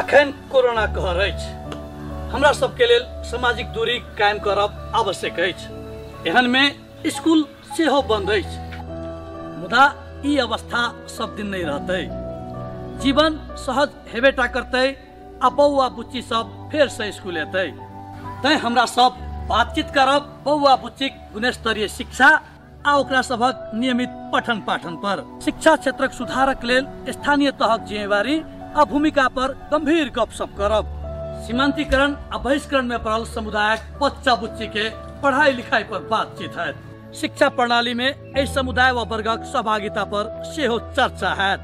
अखन कोरोना कहर अछि, हमरा सबके लेल सामाजिक दूरी कायम करब आवश्यक अछि। एहन में स्कूल सेहो बंद अछि, मुदा ई अवस्था सब दिन नहीं रहते। जीवन सहज हेबेटा करते, आ बौआ बुच्ची सब फेर से स्कूल एतै। तैं हमरा सब बातचीत करब बौआ बुच्चीक गुणस्तरीय शिक्षा आ ओकरा सबक नियमित पठन पाठन पर। शिक्षा क्षेत्रक सुधारक लेल स्थानीय तहक जिम्मेवारी आ भूमिका पर गंभीर गपशप करब। सीमांतीकरण आ बहिष्करण में पड़ल समुदायक बच्चा बुच्ची के पढ़ाई लिखाई पर बातचीत है। शिक्षा प्रणाली में एहि समुदाय व वर्गक सहभागिता पर सेहो चर्चा है।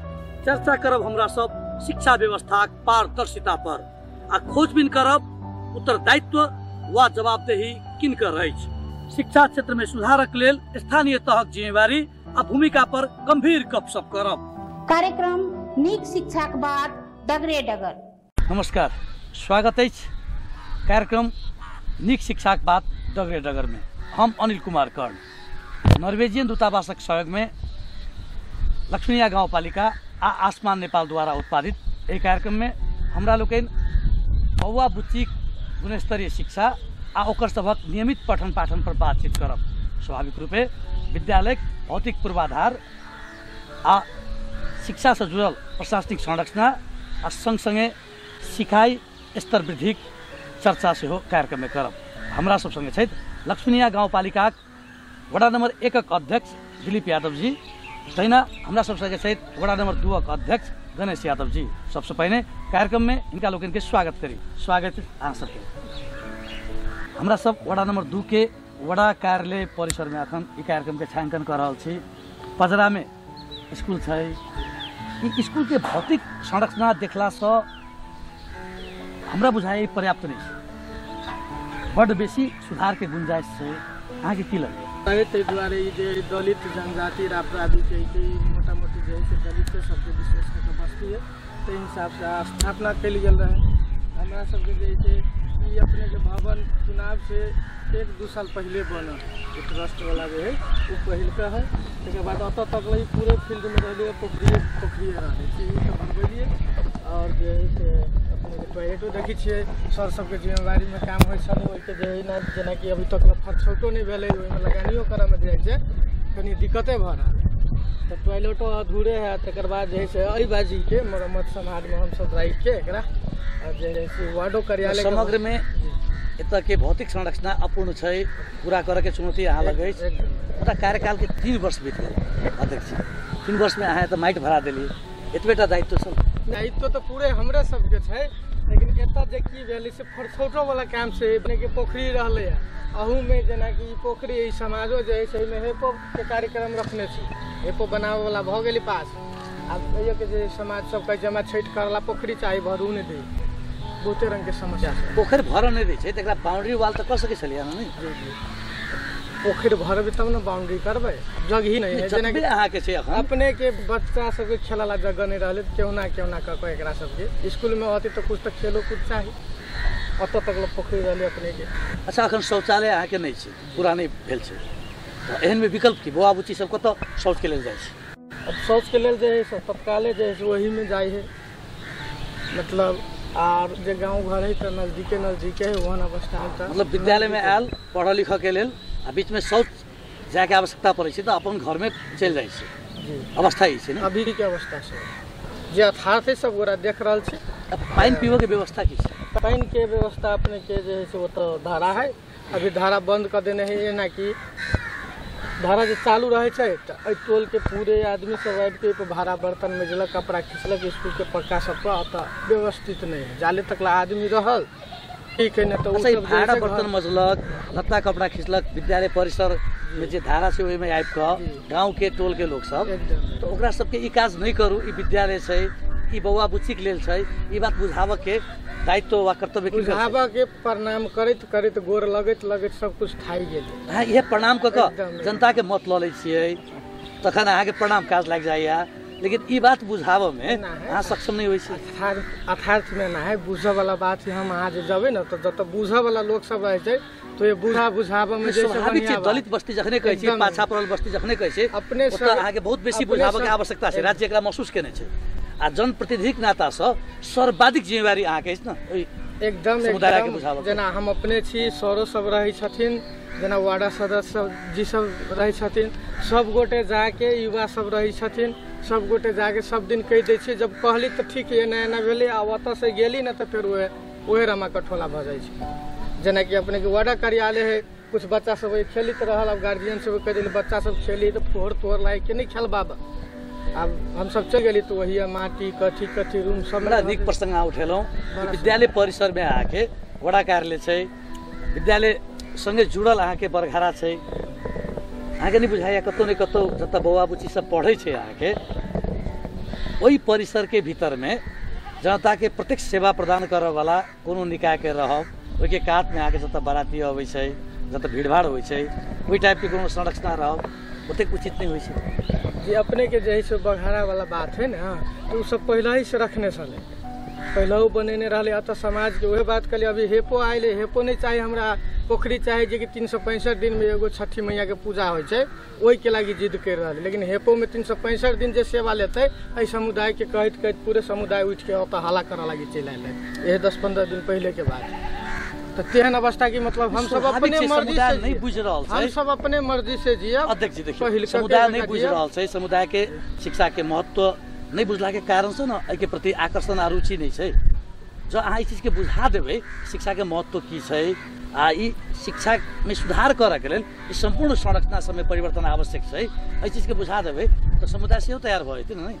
चर्चा करब हमरा सब शिक्षा व्यवस्था पारदर्शिता पर, आ खोजबीन करब उत्तरदायित्व व जवाबदेही किनकर अछि। शिक्षा क्षेत्र में सुधारक लेल स्थानीय तहक जिम्मेवारी आ भूमिका पर गंभीर गपशप करब। कार्यक्रम नीक शिक्षाक बात डगरे डगर। नमस्कार, स्वागत है कार्यक्रम नीक शिक्षाक बात डगरे डगर में। हम अनिल कुमार कर्ण, नॉर्वेजियन दूतावासक सहयोग में लक्ष्मीनिया गाउँपालिका आ आसमान नेपाल द्वारा उत्पादित यह कार्यक्रम में हमरा लोकन बौआ बुच्चीक गुणस्तरीय शिक्षा आ ओकर सबक नियमित पठन पाठन पर बातचीत करब। स्वाभाविक रूपे विद्यालय भौतिक पूर्वाधार आ शिक्षा से जुड़ल प्रशासनिक संरचना आ संगे सिखाई स्तर वृद्धिक चर्चा से हो कार्यक्रम में करब। हमरा सब संगे छथि लक्ष्मीनिया गाउँपालिका वडा नंबर 1 अध्यक्ष दिलीप यादव जी, तहिना हमरा सब संगे छथि वडा नंबर 2 अध्यक्ष गणेश यादव जी। सबसे पहले कार्यक्रम में इनका लोगन के स्वागत करी। स्वागत अहाँ सबके। हमरा सब वडा नंबर 2 के वडा कार्यालय परिसर में अखन ई कार्यक्रम के छायांकन कर रहल छी। पजरा में स्कूल छै। ई स्कूल के भौतिक संरचना देखला से हमरा बुझाए पर्याप्त नहीं छै, बड़ बेसी सुधार के गुंजाइश छै। अहाँ के की लगे? ताहि दुआरे ई जे दलित जनजाति र अपराधी के मोटा मोटी जे है दलित सबके विशेष करके बस्ती है, ताहि हिसाब से स्थापना कल गेल रहे। हमरा सबके जे है ई अपने के भवन चुनाव से 1-2 साल पहले बनल ट्रस्ट वाला जो है वो पहल का है। तक बाद अत तक पूरे फील्ड में रहे पोखरिए रहे भरबेलिए, और जो है से अपने टॉयलेटो देखी छे सर सबके जिम्मेवारी में काम हो ना, जेना कि अभी तक फरछौटो नहीं भेले, ओहिमे लगानियो करे में जे है कनी दिक्कते भ रहा है। तो टॉयलेटो अधूरे है। तकर बाद जो है से अई बाजी के मरम्मत समाज में हम सब राखि के एकरा जे है से वार्डो कार्यालय समग्र में एतऽ के भौतिक संरचना अपूर्ण छै, पूरा करे के चुनौती अहाँ लगे। पूरा कार्यकाल के 3 वर्ष बीत गए अध्यक्ष। 3 वर्ष में अहाँ तो माटि भरा देलिए, एतबेटा दायित्व सब? दायित्व तो पूरे हमरे सबके छै, लेकिन एतऽ जे की भेलै से फरछौटो वाला काम से अपने के पोखरी रहले है। अहू में जेना कि पोखरी समाजो जे है से में हेपो के कार्यक्रम रखने छी, हेपो बनावे वाला भ गेली पास। आब कहियो के जे समाज सब कह जमा छठ करला पोखरी चाहे भरू नहीं दे, बहुते रंग के समस्या छै। पोखर भर नहीं दै छै, तकरा बाउंड्री वाल त कर सकै छलियै न? नहीं, पोखर भरबे तब न बाउंड्री करबे, जगह ही नहीं है। जेना कि अहाँ के छै अखन अपने के बच्चा सबके खेला जगह नहीं रहले, केहुना केहुना क के एकरा सबके स्कूल में होती तो कुछ तो खेलो कूद चाहिए। अत तक पोखरी रहले अपने के। अच्छा, अखन शौचालय अहाँ के नहीं छै, पूरा नहीं भेल छै, तो एहन में विकल्प की? बौआ बुच्ची सब कत शौच के लेल जाइ छै? अब शौच के लेल जे है तत्काले जे है वही में जाए है, मतलब और जे गाँव घर है तो नजदीके है वहाँ अवस्था है। मतलब विद्यालय में आयल पढ़ लिख के लेल आ बीच में शौच जाए के आवश्यकता पड़े छै तो अपन घर में चल जाइ छै, अवस्था ही छै। अभी के अवस्था से जे यथार्थ है सब गोरा देख रहा है। पानी पीबे के व्यवस्था की छै? पानी के व्यवस्था अपने के जे है से वो तो धारा है, अभी धारा बंद कर देने है। ना कि धारा जो चालू रहे छै तो टोल के पूरे आदमी सब आबि के भाड़ा बर्तन में जलक, कपड़ा खींचलक स्कूल के पक्का सब पर व्यवस्थित नहीं है। जाले तक ला आदमी रहल ठीक है ना, तो भाड़ा बर्तन मजलक, लत्ता कपड़ा खींचलक, विद्यालय परिसर में जे धारा से ओहि में आबि के गाँव के टोल के लोग सब, तो ओकरा सबके ई काज नहीं करू, ई विद्यालय छै, ई बौआ बुच्ची के लेल छै, ई बात बुझाव के दायित्व वा कर्तव्य की बुझाव के प्रणाम करैत करैत गोर लगैत लगैत सब कुछ थाई गेल। हाँ, यह प्रणाम क के जनता के मत ल लै छियै, तखन अहाँ के प्रणाम काज लाग जाइया, लेकिन ई बात बुझाव में अहाँ सक्षम नहीं होइ छै। अर्थार्थ में ना है, बुझे वाला बात है। हम अहाँ जे जबे ना तो जत बुझे वाला लोग सब रहे छै तो ये बुझाव में जैसे दलित बस्ती जखने कहै छै, पाछा पड़ल बस्ती जखने कहै छै, अपने अहाँ के बहुत बेसी बुझाव के आवश्यकता छै। राज्य एकरा महसूस केने छै। आ जनप्रतिनिधिक नाता से सर्वाधिक जिम्मेवारी अहाँके अछि न एकदम समुदायके एकदम बुझाबऽ। जेना हम अपने छी, सरो सब रहै छथिन, जेना वार्ड सदस्य जी सब रहै छथिन, सब गोटे जाके युवा सब रहै छथिन, सब गोटे जाके सब दिन कहि दै छियै। जब कहली तऽ ठीक है, एना एना भेलै, आ ओतऽ से गेली ना तऽ फेर ओहे रमा कठोला भऽ जाइ छै। जेना कि अपने के वार्ड कार्यालय है, कुछ बच्चा सब खेलित रहल, अब गार्जियन सब कहि देली बच्चा सब खेली तऽ फोड़ तोड़ लाग के नहीं खेलबाब। अब हम सब चल गेली तो वही माटी कथी रूम सब बड़ा नीक प्रसंग अहाँ उठेलौँ। विद्यालय परिसर में अहाँके वडा कार्यालय छै, विद्यालय संगे जुड़ल अहाँके बरघारा छै। अहाँके नहीं बुझाइए कतौ ने कतौ जतऽ बौआ बुच्ची सब पढ़ै छै अहाँके ओहि परिसर के भीतर में जनता के प्रत्यक्ष सेवा प्रदान करऽ वाला कोनो निकाय के रहब, ओहिके कात में अहाँके जतऽ बाराती अबै छै, जतऽ भीड़भाड़ होइ छै, ओहि टाइप के कोनो संरचना रहब ओतेक उचित नहीं होइ छै। जी अपने के जे है बघारा वाला बात है ना, तो सब पहले ही से रखने चले, पहले बनेने रहले। अतः समाज के वही बात कहलिए, अभी हेपो आए, हेपो नहीं चाहिए हमरा, पोखरी चाहे जे कि 365 दिन में एगो छठी मैया के पूजा हो छै, ओहि के लागी जिद कर रहे। लेकिन हेपो में 365 दिन जे सेवा लेते, एहि समुदाय के कहत पूरे समुदाय उठ के ओतऽ हल्ला करे लागी चल आए। ये 10-15 दिन पहले के बात। तो तेहन अवस्था की मतलब हम सब अपने मर्जी से नहीं बुझ रहल छै, हम सब अपने मर्जी से जिया। अध्यक्ष जी देखिए, समुदाय नहीं बुझ रहल छै, समुदाय के शिक्षा के महत्व नहीं बुझला के कारण से न एहि के प्रति आकर्षण आ रुचि नहीं छै। जो अहाँ ई चीज के बुझा देबै शिक्षा के महत्व की छै आ ई शिक्षा में सुधार करऽ के लेल ई संपूर्ण संरचना सब में परिवर्तन आवश्यक छै, एहि चीज के बुझा देबै तो समुदाय सेहो तैयार भऽ जेतै न।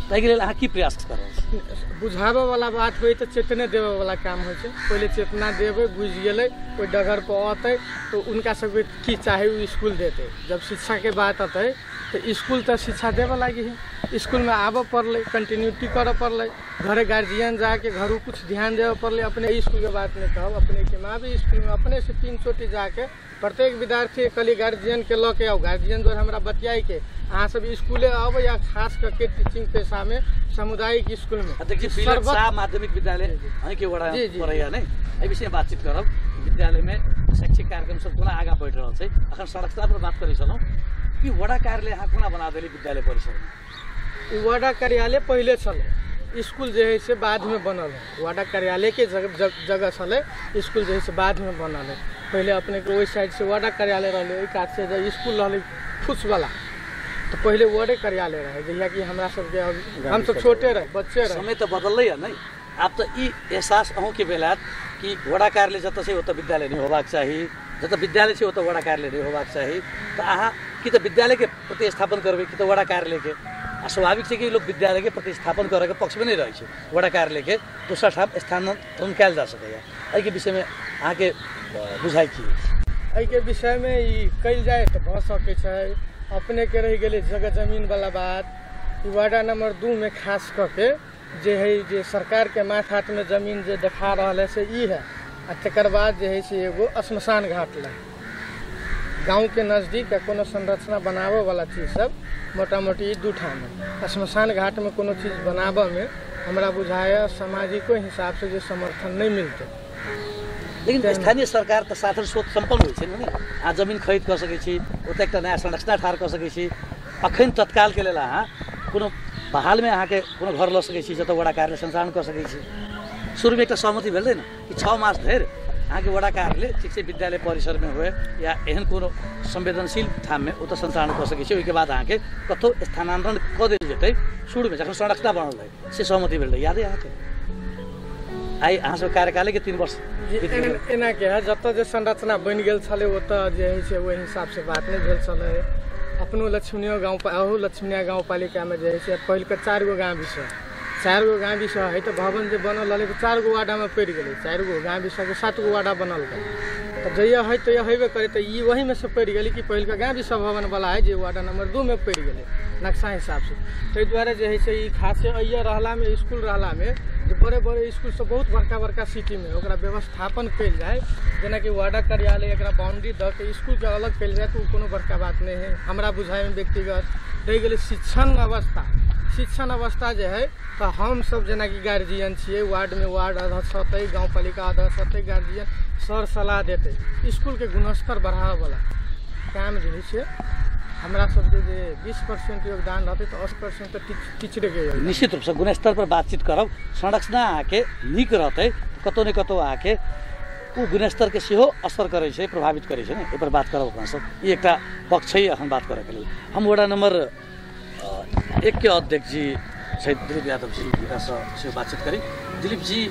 ताहिके लेल अहाँ की प्रयास कर रहल छी? बुझाबे वाला बात होइ तो चेतने देवे वाला काम होइ छै। पहले चेतना देवे, बुझ गेलै, कोई डगर पर अतै तो उनका सबके की चाहे वो स्कूल देते। जब शिक्षा के बात अतै तो स्कूल तो शिक्षा देवे लागी है, स्कूल में आबऽ पड़लै, कंटिन्यूटी करऽ पड़लै, घरे गार्जियन जाके घरों कुछ ध्यान देवे पड़लै। अपने स्कूल के बात नहीं कहब, अपने के माँ भी स्कूल में अपने से 3 चोटी जाके प्रत्येक विद्यार्थी कली गार्जियन के लऽ के आओ, गार्जियन द्वारा हमरा बतियाई के अहाँ सब स्कूले आबो, या खास करके टीचिंग पेशा में सामुदायिक स्कूल में माध्यमिक विद्यालय अहीं के वडा पढ़ैया नै, एहि विषय में बातचीत करब। विद्यालय में शैक्षिक कार्यक्रम सब कोना आगाँ बढ़ि रहल छै, अखन संरचना पर बात करै छलहुँ कि वडा कार्यालय अहाँ कोना बना देली विद्यालय परिसर में? वार्ड कार्यालय पहले चले, स्कूल जो है से बाद में बनल है। वार्ड कार्यालय के जगह चले, स्कूल जो है से बाद में बनल है। पहले अपने के वही साइड से वार्ड कार्यालय रहे, ओहि कात से जब स्कूल रहे फुस वाला, तो पहले वार्ड कार्यालय रहे। जहिया कि हमरा सबके हम सब छोटे रहे, बच्चे रहे, समय तो बदललै है नहीं। आब तो ई एहसास अहूँ के भेलत कि वार्ड कार्यालय जतऽ छै ओतऽ विद्यालय नहीं होबाक चाही, जतऽ विद्यालय छै ओतऽ वार्ड कार्यालय नहीं होबाक चाही। तो अहाँ कि तो विद्यालय के प्रतिस्थापन करबै कि तो वार्ड कार्यालय के। आ स्वाभाविक छै कि लोग विद्यालय के प्रतिस्थापन करे के पक्ष में नहीं रहे छै, वार्ड कार्यालय के दोसर ठाम स्थानांतरण कयल जा सकैया। एहि के विषय में अहाँ के बुझाइ की? एहि के विषय में ई कल जाए तो भऽ सकै छै। अपने के रह गेलै जगह जमीन वाला बात, वार्ड नंबर 2 में खास करके जे है जे सरकार के माथ हाथ में जमीन जे देखा रहा है से ई है। आ तकर बाद जे है से एगो श्मशान घाट ला गाँव के नजदीक कोनो संरचना बनावे वाला चीज सब मोटा मोटी 2 ठाम है। श्मशान घाट में कोनो चीज बनावे में हमरा बुझाया सामाजिको हिसाब से जो समर्थन नहीं मिलते। लेकिन स्थानीय सरकार तो साधन स्रोत संपन्न होइ छै ने, अहाँ जमीन खरीद कर सकै छी, ओतऽ एकटा नया संरचना ठाढ़ कर सकै छी। अखन तत्काल के लेल अहाँ कोनो बहाल में अहाँ के कोनो घर लऽ सकै छी जतऽ वडा कार्यालय संचालन कर सकै छी। शुरू में एक सहमति भेल न कि 6 मास धरि अहाँ के वडा कार्यालय ठीक से विद्यालय परिसर में हुए या एहन कोनो संवेदनशील ठाम में ओतऽ संचालन कर सकै छी। ओहिके बाद अहाँ के कतौ स्थानांतरण कऽ देल जेतै। शुरू में जखन संरचना बनल रहे से सहमति भेल रहे, याद है अहाँ के? आई अहाँ सब कार्यकाल के 3 वर्ष एना के है, जतऽ जे संरचना बन गेल छले ओतऽ जे है से ओहि हिसाब से बात नहीं भेल छले। अपनो लक्ष्मीनिया गाँव अहू लक्ष्मीनिया गाँव पालिका में जे है से पहले के 4 गो गाँव विषय 4 गो गाँव विषय है। तो भवन जो बनल रहे 4 गो वार्डा में पड़ गए, 4 गो गाँव विषय के 7 गो वार्डा बनल गए। तो जहिया है तो हेबे करे, तो ये वही में से पड़ गई कि पहले का गाँव विषय भवन वाला है जो वार्ड नंबर 2 में पड़ गए नक्शा हिसाब से। ताहि द्वारा जे है से खासे अइया रहला में स्कूल रहला में जो बड़े बड़े स्कूल सब बहुत बड़का बड़का सिटी में ओकरा व्यवस्थापन कल जाए, जेना कि वार्ड कार्यालय एक बाउंड्री द के स्कूल के अलग कल जाए, तो कोनो बड़का बात नहीं है हमरा बुझाए में। व्यक्तिगत रह गए शिक्षण अवस्था जो है, तो हम सब जेना कि गार्जियन छे, वार्ड में वार्ड अध्यक्ष होते, गाँव पालिका अध्यक्ष होते, गार्जियन सर सलाह देते, स्कूल के गुणस्तर बढ़ावे वाला काम जो है हमरा सबके जे 20% योगदान रहते तो 80% तो टीचरे के योगदान। निश्चित रूप से गुणस्तर पर बातचीत करब, संरचना आके नीक रहते कतौ न कतौ आके उ गुणस्तर के सेहो असर करे छे, प्रभावित करे छे ने, ए पर बात करब अपना सब। ई एकटा पक्ष है अखन बात करे के लिए। हम वडा नंबर 1 के अध्यक्ष जी शहीद दिलीप यादव जी से बातचीत करी। दिलीप जी,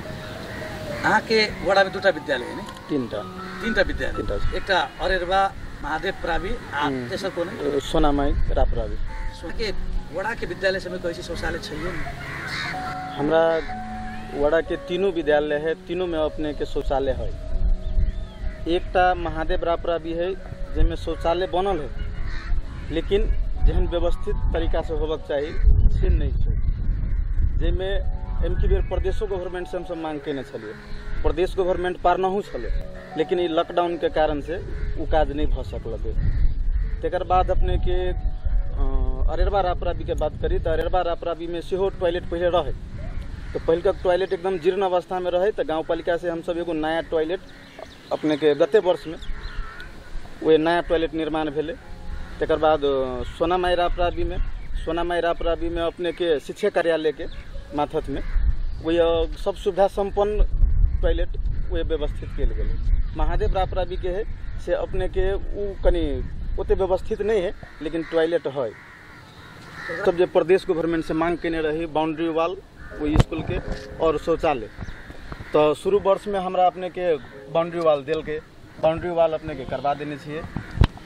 अहाँ के वडा में दुटा विद्यालय है ने? तीनटा विद्यालय, एकटा अरेरवा महादेव प्रावी आ तेसर को नहीं सोनामाई रापरावी। के वडा के विद्यालय समय कहै छै शौचालय छैयो ने? हमरा वडा के तीनों विद्यालय है, तीनों में अपने के शौचालय है। एकटा महादेव रापरावी है जेमे शौचालय बनल है, लेकिन जहन व्यवस्थित तरीका से होबक चाहिए से नहीं छै। जेमे एमकी बेर प्रदेशो गवर्नमेंट से हम मांग केने छलिए, प्रदेश गवर्नमेंट पार नहु छले, लेकिन ई लॉकडाउन के कारण से उ काज नहीं भ सकलकै। तकर बाद अपने के अरेरवा रापरावी के बात करी तो अरेरवा रापरावी में सेहो टॉयलेट पहले रहे, तो पहले टॉयलेट एकदम जीर्ण अवस्था में रहे, तो गाँवपालिका से हम सब एगो नया टॉयलेट अपने के गते वर्ष में वो नया टॉयलेट निर्माण भेले। तकर बाद सोनामाई रापरावी में अपने के शिक्षा कार्यालय के माथत में वो सब सुविधा संपन्न टॉयलेट वो व्यवस्थित किया गया। महादेव रापरावी के है से अपने के वो कनी ओते व्यवस्थित नहीं है, लेकिन टॉयलेट है। तब जब प्रदेश गवर्नमेंट से मांग केने रही बाउंड्री वाल वो स्कूल के और शौचालय, तो शुरू वर्ष में हमरा अपने के बाउंड्री वाल दिल के बाउंड्री वाल अपने के करवा देने छिए।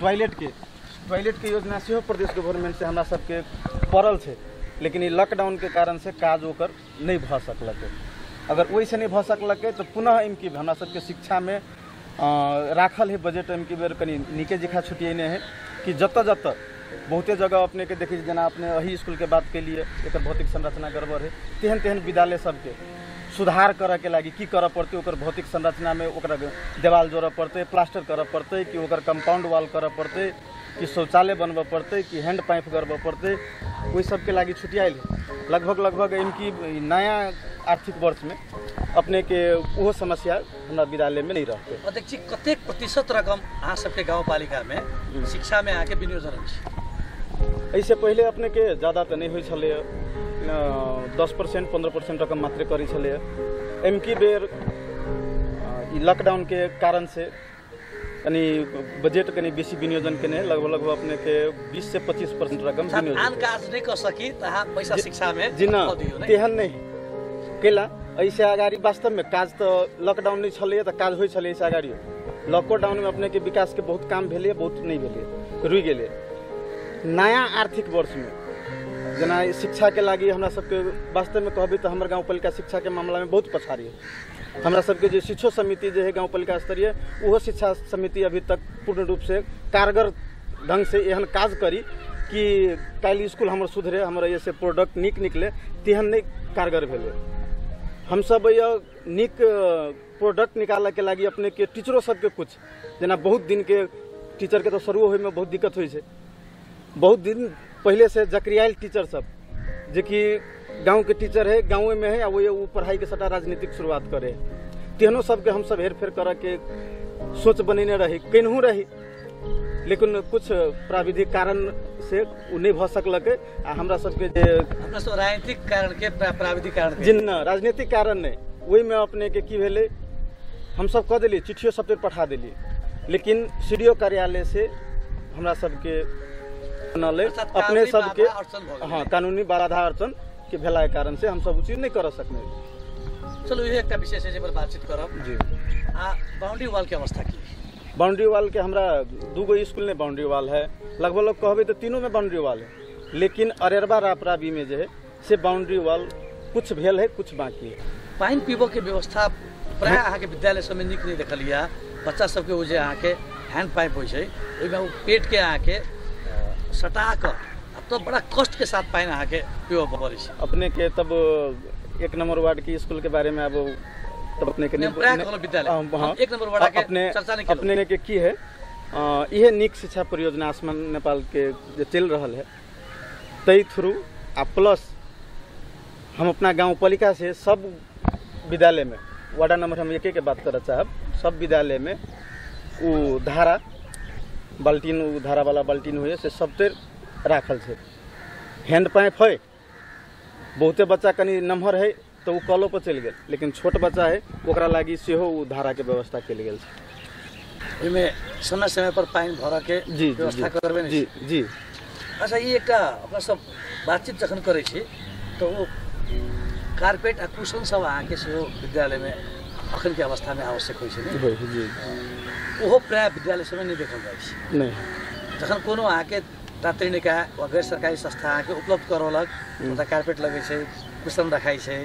टॉयलेट के योजना से प्रदेश गवर्नमेंट से हमरा सबके पड़ल है, लेकिन ये लॉकडाउन के कारण से काज ओकर नहीं भ सकलकै। अगर वैसे नहीं भ सकलकै तो पुनः इनकी हमरा सबके शिक्षा में राखल है बजट इनकी बेर कनी नीके जिखा छुटियने है कि जत बहुते जगह अपने के देखिए, जना अपने अही स्कूल के बात के लिए एक भौतिक संरचना गड़बड़ है, तेहन विद्यालय सबके सुधार करे के लागी की करे पड़ते, ओकर भौतिक संरचना में ओकरा देवाल जोड़े पड़ते, प्लास्टर करे पड़ते, कि ओकर कंपाउंड वाल करे पड़ते, कि शौचालय बनबे पड़ते, कि हैंड पाइप गड़बे पड़ते, वही सबके लागी छुटियाल है। लगभग इनकी नया आर्थिक वर्ष में अपने के वो समस्या हमारा विद्यालय में नहीं रहते। अध्यक्ष जी, कतेक प्रतिशत रकम अहाँ सबके गाउँपालिका में शिक्षा में आके विनियोजन है? ऐसे पहले अपने के ज़्यादा तो नहीं हुई छले, 10% 15% रकम मात्र करी छले। एमकी बेर लॉकडाउन के कारण से कनी बजट कनी बेसी विनियोजन केने लगभग अपने के 20 से 25% रकम विनियोजन आन काज नहीं कर सकी त अहाँ पैसा शिक्षा में जी ना तेहन नहीं केला। ऐसे अगाड़ी वास्तव में काज तो लॉकडाउन नहीं छले तो काज होई छले। ऐसे अगाड़ी लॉकडाउन में अपने के विकास के बहुत काम भेले, बहुत नहीं भेले, रुई गेले। नया आर्थिक वर्ष में जना शिक्षा के लागी हमरा सबके वास्तव में कहबी तो हमर गाँवपालिका शिक्षा के मामला में बहुत पछाड़ी है। हमरा सबके जो शिक्षो समिति जो है गाँवपालिका स्तरीय, वो शिक्षा समिति अभी तक पूर्ण रूप से कारगर ढंग से एहन काज करी कि काल्हि स्कूल हमर सुधरे, हमर ये से प्रोडक्ट नीक निकले, तेहन नहीं कारगर भेले। हम सब यह नीक प्रोडक्ट निकाले के लागी अपने के टीचरों सबके कुछ जना बहुत दिन के टीचर के तो शुरू होय में बहुत दिक्कत हुई है। बहुत दिन पहले से जकरियाल टीचर सब जे कि गाँव के टीचर है, गाँव में है, वो पढ़ाई के सटा राजनीतिक शुरुआत करे, तेहनों सबके हम सब हेर फेर करे के सोच बनेने रही, केनहू रही, लेकिन कुछ प्राविधिक कारण से उ नहीं भ सकलकै। आ हमरा सबके जे राजनीतिक कारण के प्राविधिक कारण जिन राजनीतिक कारण नहीं, वही में अपने के की भेले, हम सब कह दिली, चिट्ठियों सब पठा दिली, लेकिन सीडीओ कार्यालय से हमरा सबके अपने सबके हाँ कानूनी बाधा अड़चन के भेला के कारण से हम सब चीज नहीं कर सकने। चलो ये एक विषय है पर बातचीत करब जी। बाउंड्री वाल की अवस्था की? बाउंड्री वाल के हमरा 2 स्कूल में बाउंड्री वाल है, लगभग कहबे तो तीनों में बाउंड्री वाल है, लेकिन अरेरवा रापरावी में जो है से बाउंड्री वाल कुछ भेल है, कुछ बाकी है। पानी पीबो के व्यवस्था प्राय अहाँ के विद्यालय सब में नीक नहीं देखलिया। बच्चा सबके वो जे अहाँ के हैंड पाइप हो छै, ओइमे पेट के अहाँ के सटा कर तो बड़ा कष्ट के साथ पानी अहाँ के पीबो पड़ै छै। अपने के तब 1 नंबर वार्ड की स्कूल के बारे में अब तब अपने के विद्यालय 1 नंबर वार्ड के चर्चा नहीं अपने के की है, यह नीक शिक्षा परियोजना आसमान नेपाल के जो चल रहा है तई थ्रू आ प्लस हम अपना गाँव पालिका से सब विद्यालय में वार्ड नंबर हम 1 के बात करना चाहब, सब विद्यालय में वो धारा बाल्टीन उ धारा वाला बाल्टीन हुए से सब तेर राखल है। हैंड पाइप है, बहुते बच्चा कनी नम्हर है तो वो कलो पर चल गए, लेकिन छोट बच्चा है ओकरा लागी सेहो उ धारा के व्यवस्था के गेल छै। ओहिमे समय समय पर पानी भर के जी व्यवस्था करबे जी जी। अच्छा, ये एकटा अपना सब बातचीत जखन करै छी तो वो कारपेट आ कुशन सब अहाँके सेहो विद्यालयमे अखन के अवस्था में आवश्यक होइ छै ने? जी। ओहो प्राय विद्यालय सबमे नहीं देखल जाइ छै। नहीं, जखन कोनो अहाँके प्राथमिक निकाय वा गैर सरकारी संस्था अहाँके उपलब्ध करौलक तऽ कारपेट लगै छै, कुशन रखाइ छै,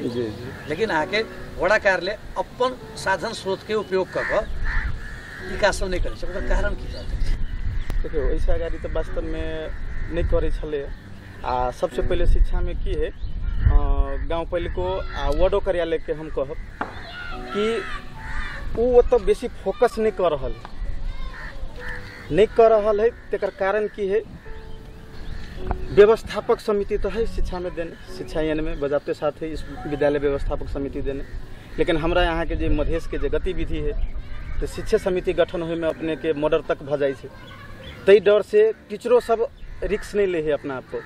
लेकिन अहाँके वडा कार्यालय अपन साधन स्रोत के उपयोग कऽ कऽ विकास सब नहीं करै छै। ओकर कारण की छै? देखियो ऐसा अगाडि तऽ वास्तव में नहीं करे छले। आ सबसे पहले शिक्षा में की है, गाँव पालिको आ वार्डो कार्यालय के हम कहब कि वो तो बेसी फोकस नहीं कर रहल है। तेकर कारण की है, व्यवस्थापक समिति तो है शिक्षा में देने, शिक्षा यान में बजाते साथ है इस विद्यालय व्यवस्थापक समिति देने, लेकिन हमरा यहाँ के जो मधेश के जो गतिविधि है तो शिक्षा समिति गठन होए में अपने के मर्डर तक भ जाए छै। तई डर से टीचरों सब रिक्स नहीं ले है अपना आप को,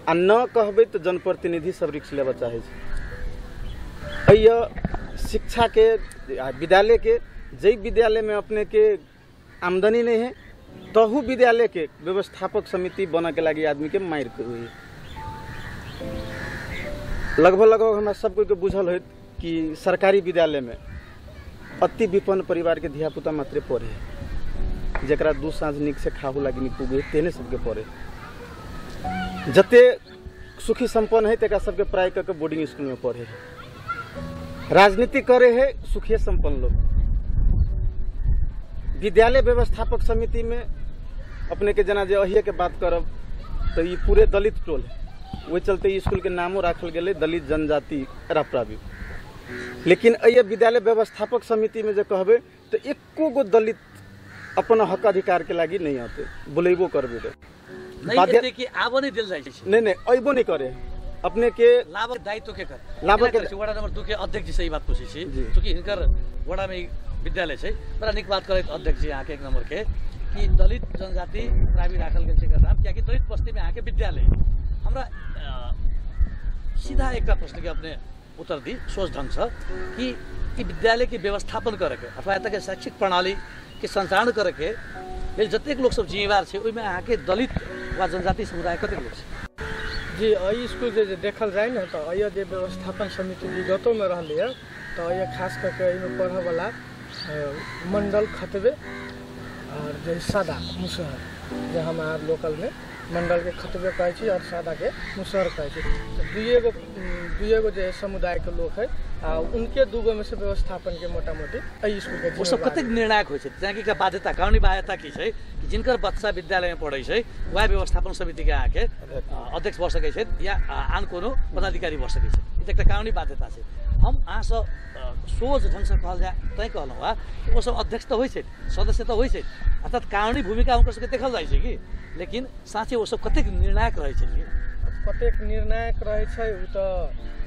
आ न कहबे तो जनप्रतिनिधि सब रिक्स लेवा चाहे छै। शिक्षा के विद्यालय के जै विद्यालय में अपने के आमदनी नहीं है तहु विद्यालय के व्यवस्थापक समिति बना के लगी आदमी के मार के हुई। लगभग हमरा सब कोई के बुझल है कि सरकारी विद्यालय में अति विपन्न परिवार के धियापुता मात्रे पढ़े है, जरा दू साँझ निक से खाहू लगी नहीं पुगे तेने सबके पढ़े। जते सुखी संपन्न है तेका सबके प्राय करके बोर्डिंग स्कूल में पढ़े है। राजनीति करे है सुखी संपन्न लोग। विद्यालय व्यवस्थापक समिति में अपने के जना जे अहिए के बात करब तो ये पूरे दलित टोल है, वही चलते स्कूल के नामों राखल गेले दलित जनजाति राप्रावी। लेकिन अय विद्यालय व्यवस्थापक समिति में जो कहबे तो एको गो दलित अपन हक अधिकार के लागी नहीं आते, बुलेबो करबे तो नहीं कि आबो नहीं दिल जाइ छै। नहीं अइबो नहीं करे अपने के लाभ दायित्व के कर लाभ के वडा नंबर 2 के अध्यक्ष जी सही बात पूछे छी, क्योंकि हिनकर वडा में विद्यालय छै। बड़ा निक बात करे अध्यक्ष जी यहाँ के 1 नंबर के कि दलित जनजाति प्रावी राखल गेल छै के नाम, कियाकि दलित बस्ती में यहाँ के विद्यालय। हमरा सीधा एक प्रश्न के अपने उत्तर दी सोच ढंग से कि ई विद्यालय के व्यवस्थापन करे के अथवा एतऽ के शैक्षिक प्रणाली के संचालन करे के लेल जतेक लोग सब जिम्मेवार छै, ओइमे यहाँ के दलित वा जनजाति समुदाय कतेक लोग छै? जी अइ स्कूल जे देखल जाए ना तो अय जे व्यवस्थापन समिति विगतों में रहले है तो अय खास करके एहिमे पढ़े वाला मंडल खतबे और जे सादा मुसहर जे हमार लोकल में मंडल के खतबे कहै छी और सादा के मुसहर कहै छी। तो दुएगो जे समुदाय के लोग है उनके दूगो में से व्यवस्थापन के मोटा मोटी अइ स्कूल के वो सब कतेक निर्णायक होइ छै? जेना कि बाध्यता कानूनी बाध्यता की छै कि जिनकर बच्चा विद्यालय में पढ़ै छै वह व्यवस्थापन समिति के आके अध्यक्ष भऽ सकै छै या आन कोनो पदाधिकारी भऽ सकै छै। ई त एकटा कानूनी बाध्यता छै। हम अहाँ सब सोच ढंग से कहल जाए तै कहलहुँ है कि वो सब अध्यक्ष तो होइ छै, सदस्य तो होइ छै, अर्थात कानूनी भूमिका हुनकर सबके देखल जाइ छै कि, लेकिन साँच्चै वो सब कतेक निर्णायक रहै छै? कतेक निर्णायक रहे छै उ तो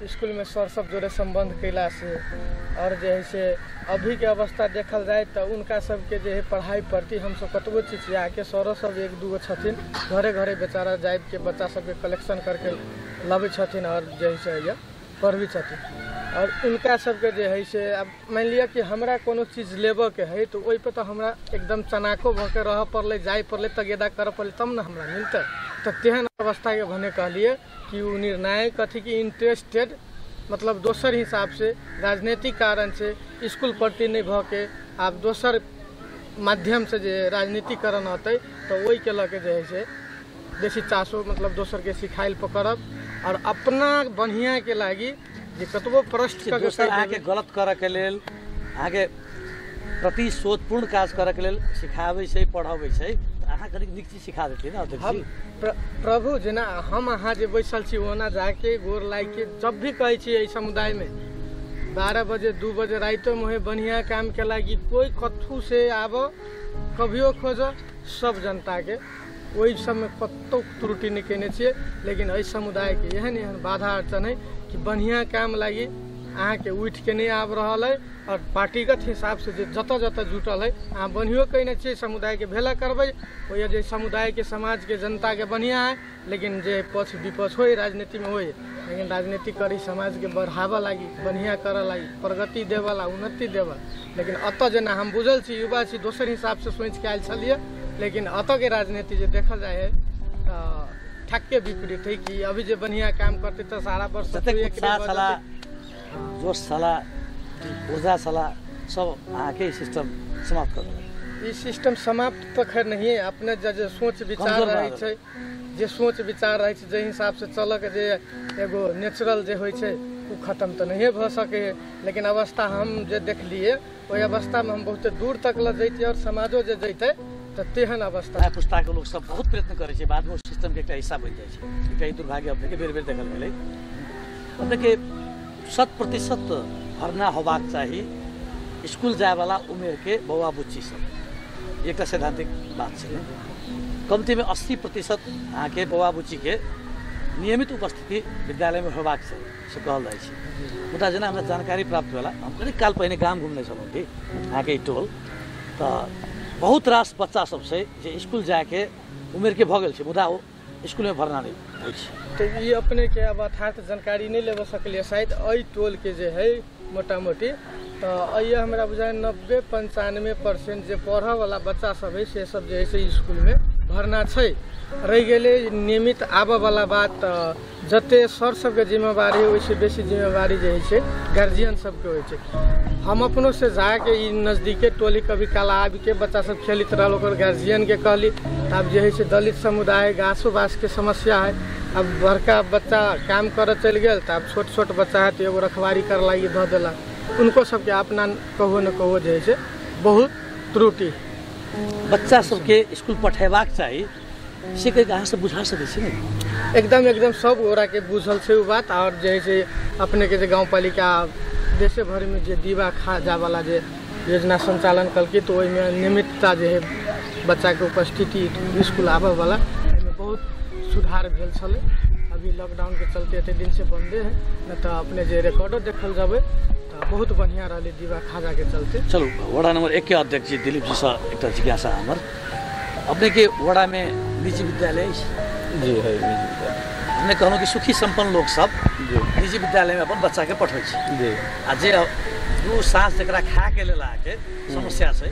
स्कूल में सर सब जोड़े संबंध कैला से और जे है से अभी के अवस्था देखल जाए तो उनका सबके जे है पढ़ाई प्रति हम सब कतबो चिचिया के सरो सब 1-2 छथिन घरे घरे बेचारा जाए के बच्चा सबके कलेक्शन करके लाबै छथिन और जे है से पढ़बी छथिन। और उनका सबके जे है से अब मान लिया कि हमरा कोनो चीज लेबो के है तो ओइ पे तो हमरा एकदम चनाको भ के रह पड़ले जाए पड़ले तगेदा कर पड़ले तब न हमरा मिलते। तो तेहन अवस्था के भने कहलिए कि उ निर्णायक कथी कि इंटरेस्टेड मतलब दोसर हिसाब से राजनीतिक कारण से स्कूल प्रति नहीं भ के आप दोसर माध्यम से जे राजनीतिकरण होते तो वही के लके जे है से बेसी चासो मतलब दोसर के सिखाइल पकड़ब और अपना बढ़िया के लागी जे कतबो प्रश्न के दोसर आके गलत करे के लेल आगे प्रति सोचपूर्ण काज करे के लेल सिखाबै छै पढ़ाबै छै, अहाँ कनिक नीक चीज सिखा देती ना अध्यक्ष जी। प्रभु जेना हम अहाँ जे बैसल छी ओना जाके गोर लाग के जब भी कहै छी एहि समुदाय में 12 बजे 2 बजे राइतो में बढ़िया काम के लागी कोई कथू से आबो कभियो खोजो सब जनता के वही सब में कतौ त्रुटि नहीं केने छिए। लेकिन एहि समुदाय के एहन एहन बाधा अड़चन है कि बढ़िया काम लागी अहाँ के उठ के नहीं आब रहा है और पार्टीगत हिसाब से जत जत जुटल है अहाँ बढ़ियो कहीं ना चाहिए समुदाय के भेला करबे हो जे समुदाय के समाज के जनता के बढ़िया है लेकिन जे पक्ष विपक्ष हो राजनीति में हो लेकिन राजनीति करी समाज के बढ़ावा लगी बढ़िया करे लगी प्रगति देवला उन्नति देवल लेकिन अत जना हम बुझल छी युवा छी दोसर हिसाब से सोच के आयल छलिए लेकिन अत के राजनीति जो देखल जाए है ठक्के विपरीत है कि अभी जो बढ़िया काम करते तो सारा वर्ष जोश साला ऊर्जा साला सब आके सिस्टम समाप्त कर ये सिस्टम समाप्त तो खैर नहीं है अपने जो सोच विचार रहे छै जे सोच विचार रहे छै जे हिसाब से चल के जे एगो नेचुरल जे होय छै वो खत्म तो नहीं भ सके लेकिन अवस्था हम जे देखलिए ओहि अवस्था में हम बहुत दूर तक ल जैते और समाजो जे जैते तो तेहन अवस्था पुस्ता के लोग सब बहुत प्रयत्न करे छै बाद में सिस्टम के एक हिस्सा बन जाए छै कई दुर्भाग्य अपने के बेर बेर देखल गेलै अपने के 100% भरना होबाक चाहिए स्कूल जाए वाला उमेर के बौआ बुच्ची सब एक सैद्धांतिक बात है कमती में 80% अहाँ के बौआ बुच्ची के नियमित उपस्थिति विद्यालय में होबाक चाहिए से कहल जाए छै मुदा जेना हमरा जानकारी प्राप्त होला हम कनी काल पहिने गाम घूमने छलहुँ कि अहाँ के टोल तो बहुत रास बच्चा सब छै जे स्कूल जाए के उमेर के भ गेल छै मुदा स्कूल में भरना नहीं होइ छै तो ये अपने के अब यथार्थ जानकारी नहीं ले सकलिए शायद अई टोल के जे है मोटा मोटी तो अये हमरा बुझाय 90-95% जे पढ़े वाला बच्चा सब है से सब जे है से स्कूल में भरना छै रह गए नियमित आबे वाला बात जते सर सबके जिम्मेवारी वैसे बेसी जिम्मेवारी जे है गार्जियन सबके होइ छै हम अपनों से जाके नजदीके टोली कभी काला आबि के बच्चा सब खेलित रहल ओकर गार्जियन के कहली अब जे है से दलित समुदाय घासो बास के समस्या है अब बड़का बच्चा काम करे चल गए तो अब छोट छोट बच्चा है तो एगो रखवारी कर लागी ध देला उनको सबके अपना कहो न कहो जे है बहुत त्रुटि बच्चा सबके स्कूल पठेबाक चाहिए से कहाँ से बुझा सकै छी एकदम सब ओरा के बुझल छै उ बात और जे है अपने के गाँव पालिका देशे भर में जे दीवा खाजा वाला जे योजना संचालन कल तो ओहि में नियमितता जे है बच्चा के उपस्थिति स्कूल आबे वाला बहुत सुधार भेल छले अभी लॉकडाउन के चलते एते दिन से बंदे है न तो अपने जे रिकॉर्डो देखल जाबे तो बहुत बढ़िया रही दीवा खाजा के चलते चलो वड़ा नंबर 1 के अध्यक्ष जी दिलीप जी से एक जिज्ञासा हमर अपने के वड़ा में निजी विद्यालय जी है निजी विद्यालय हमने कहलहुँ कि सुखी संपन्न लोग सब निजी विद्यालय में अपन बच्चा के पठै छै जी आ जे दू सांस जकरा खा के लेला के समस्या छै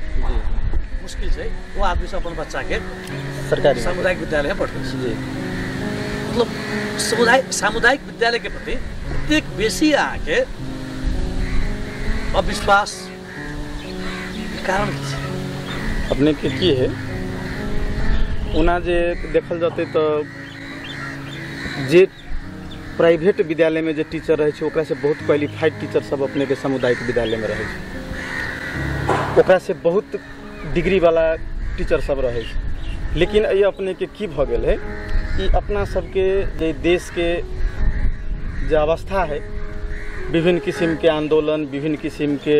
मुश्किल छै वो आदमी से अपन बच्चा के सरकारी सामुदायिक विद्यालय में पठै छै जी मतलब सामुदायिक विद्यालय के प्रति प्रत्येक बेसी आके अविश्वास कारण अपने के की है ओना जे देखल जाते तो जे प्राइवेट विद्यालय में जे टीचर रहे छै ओकरा से बहुत क्वालिफाइड टीचर सब अपने के सामुदायिक विद्यालय में रहे छै ओकरा से बहुत डिग्री वाला टीचर सब रहे छै लेकिन ये अपने के की भ गेल है कि अपना सबके जे देश के जे अवस्था है विभिन्न किस्म के आंदोलन विभिन्न किस्म के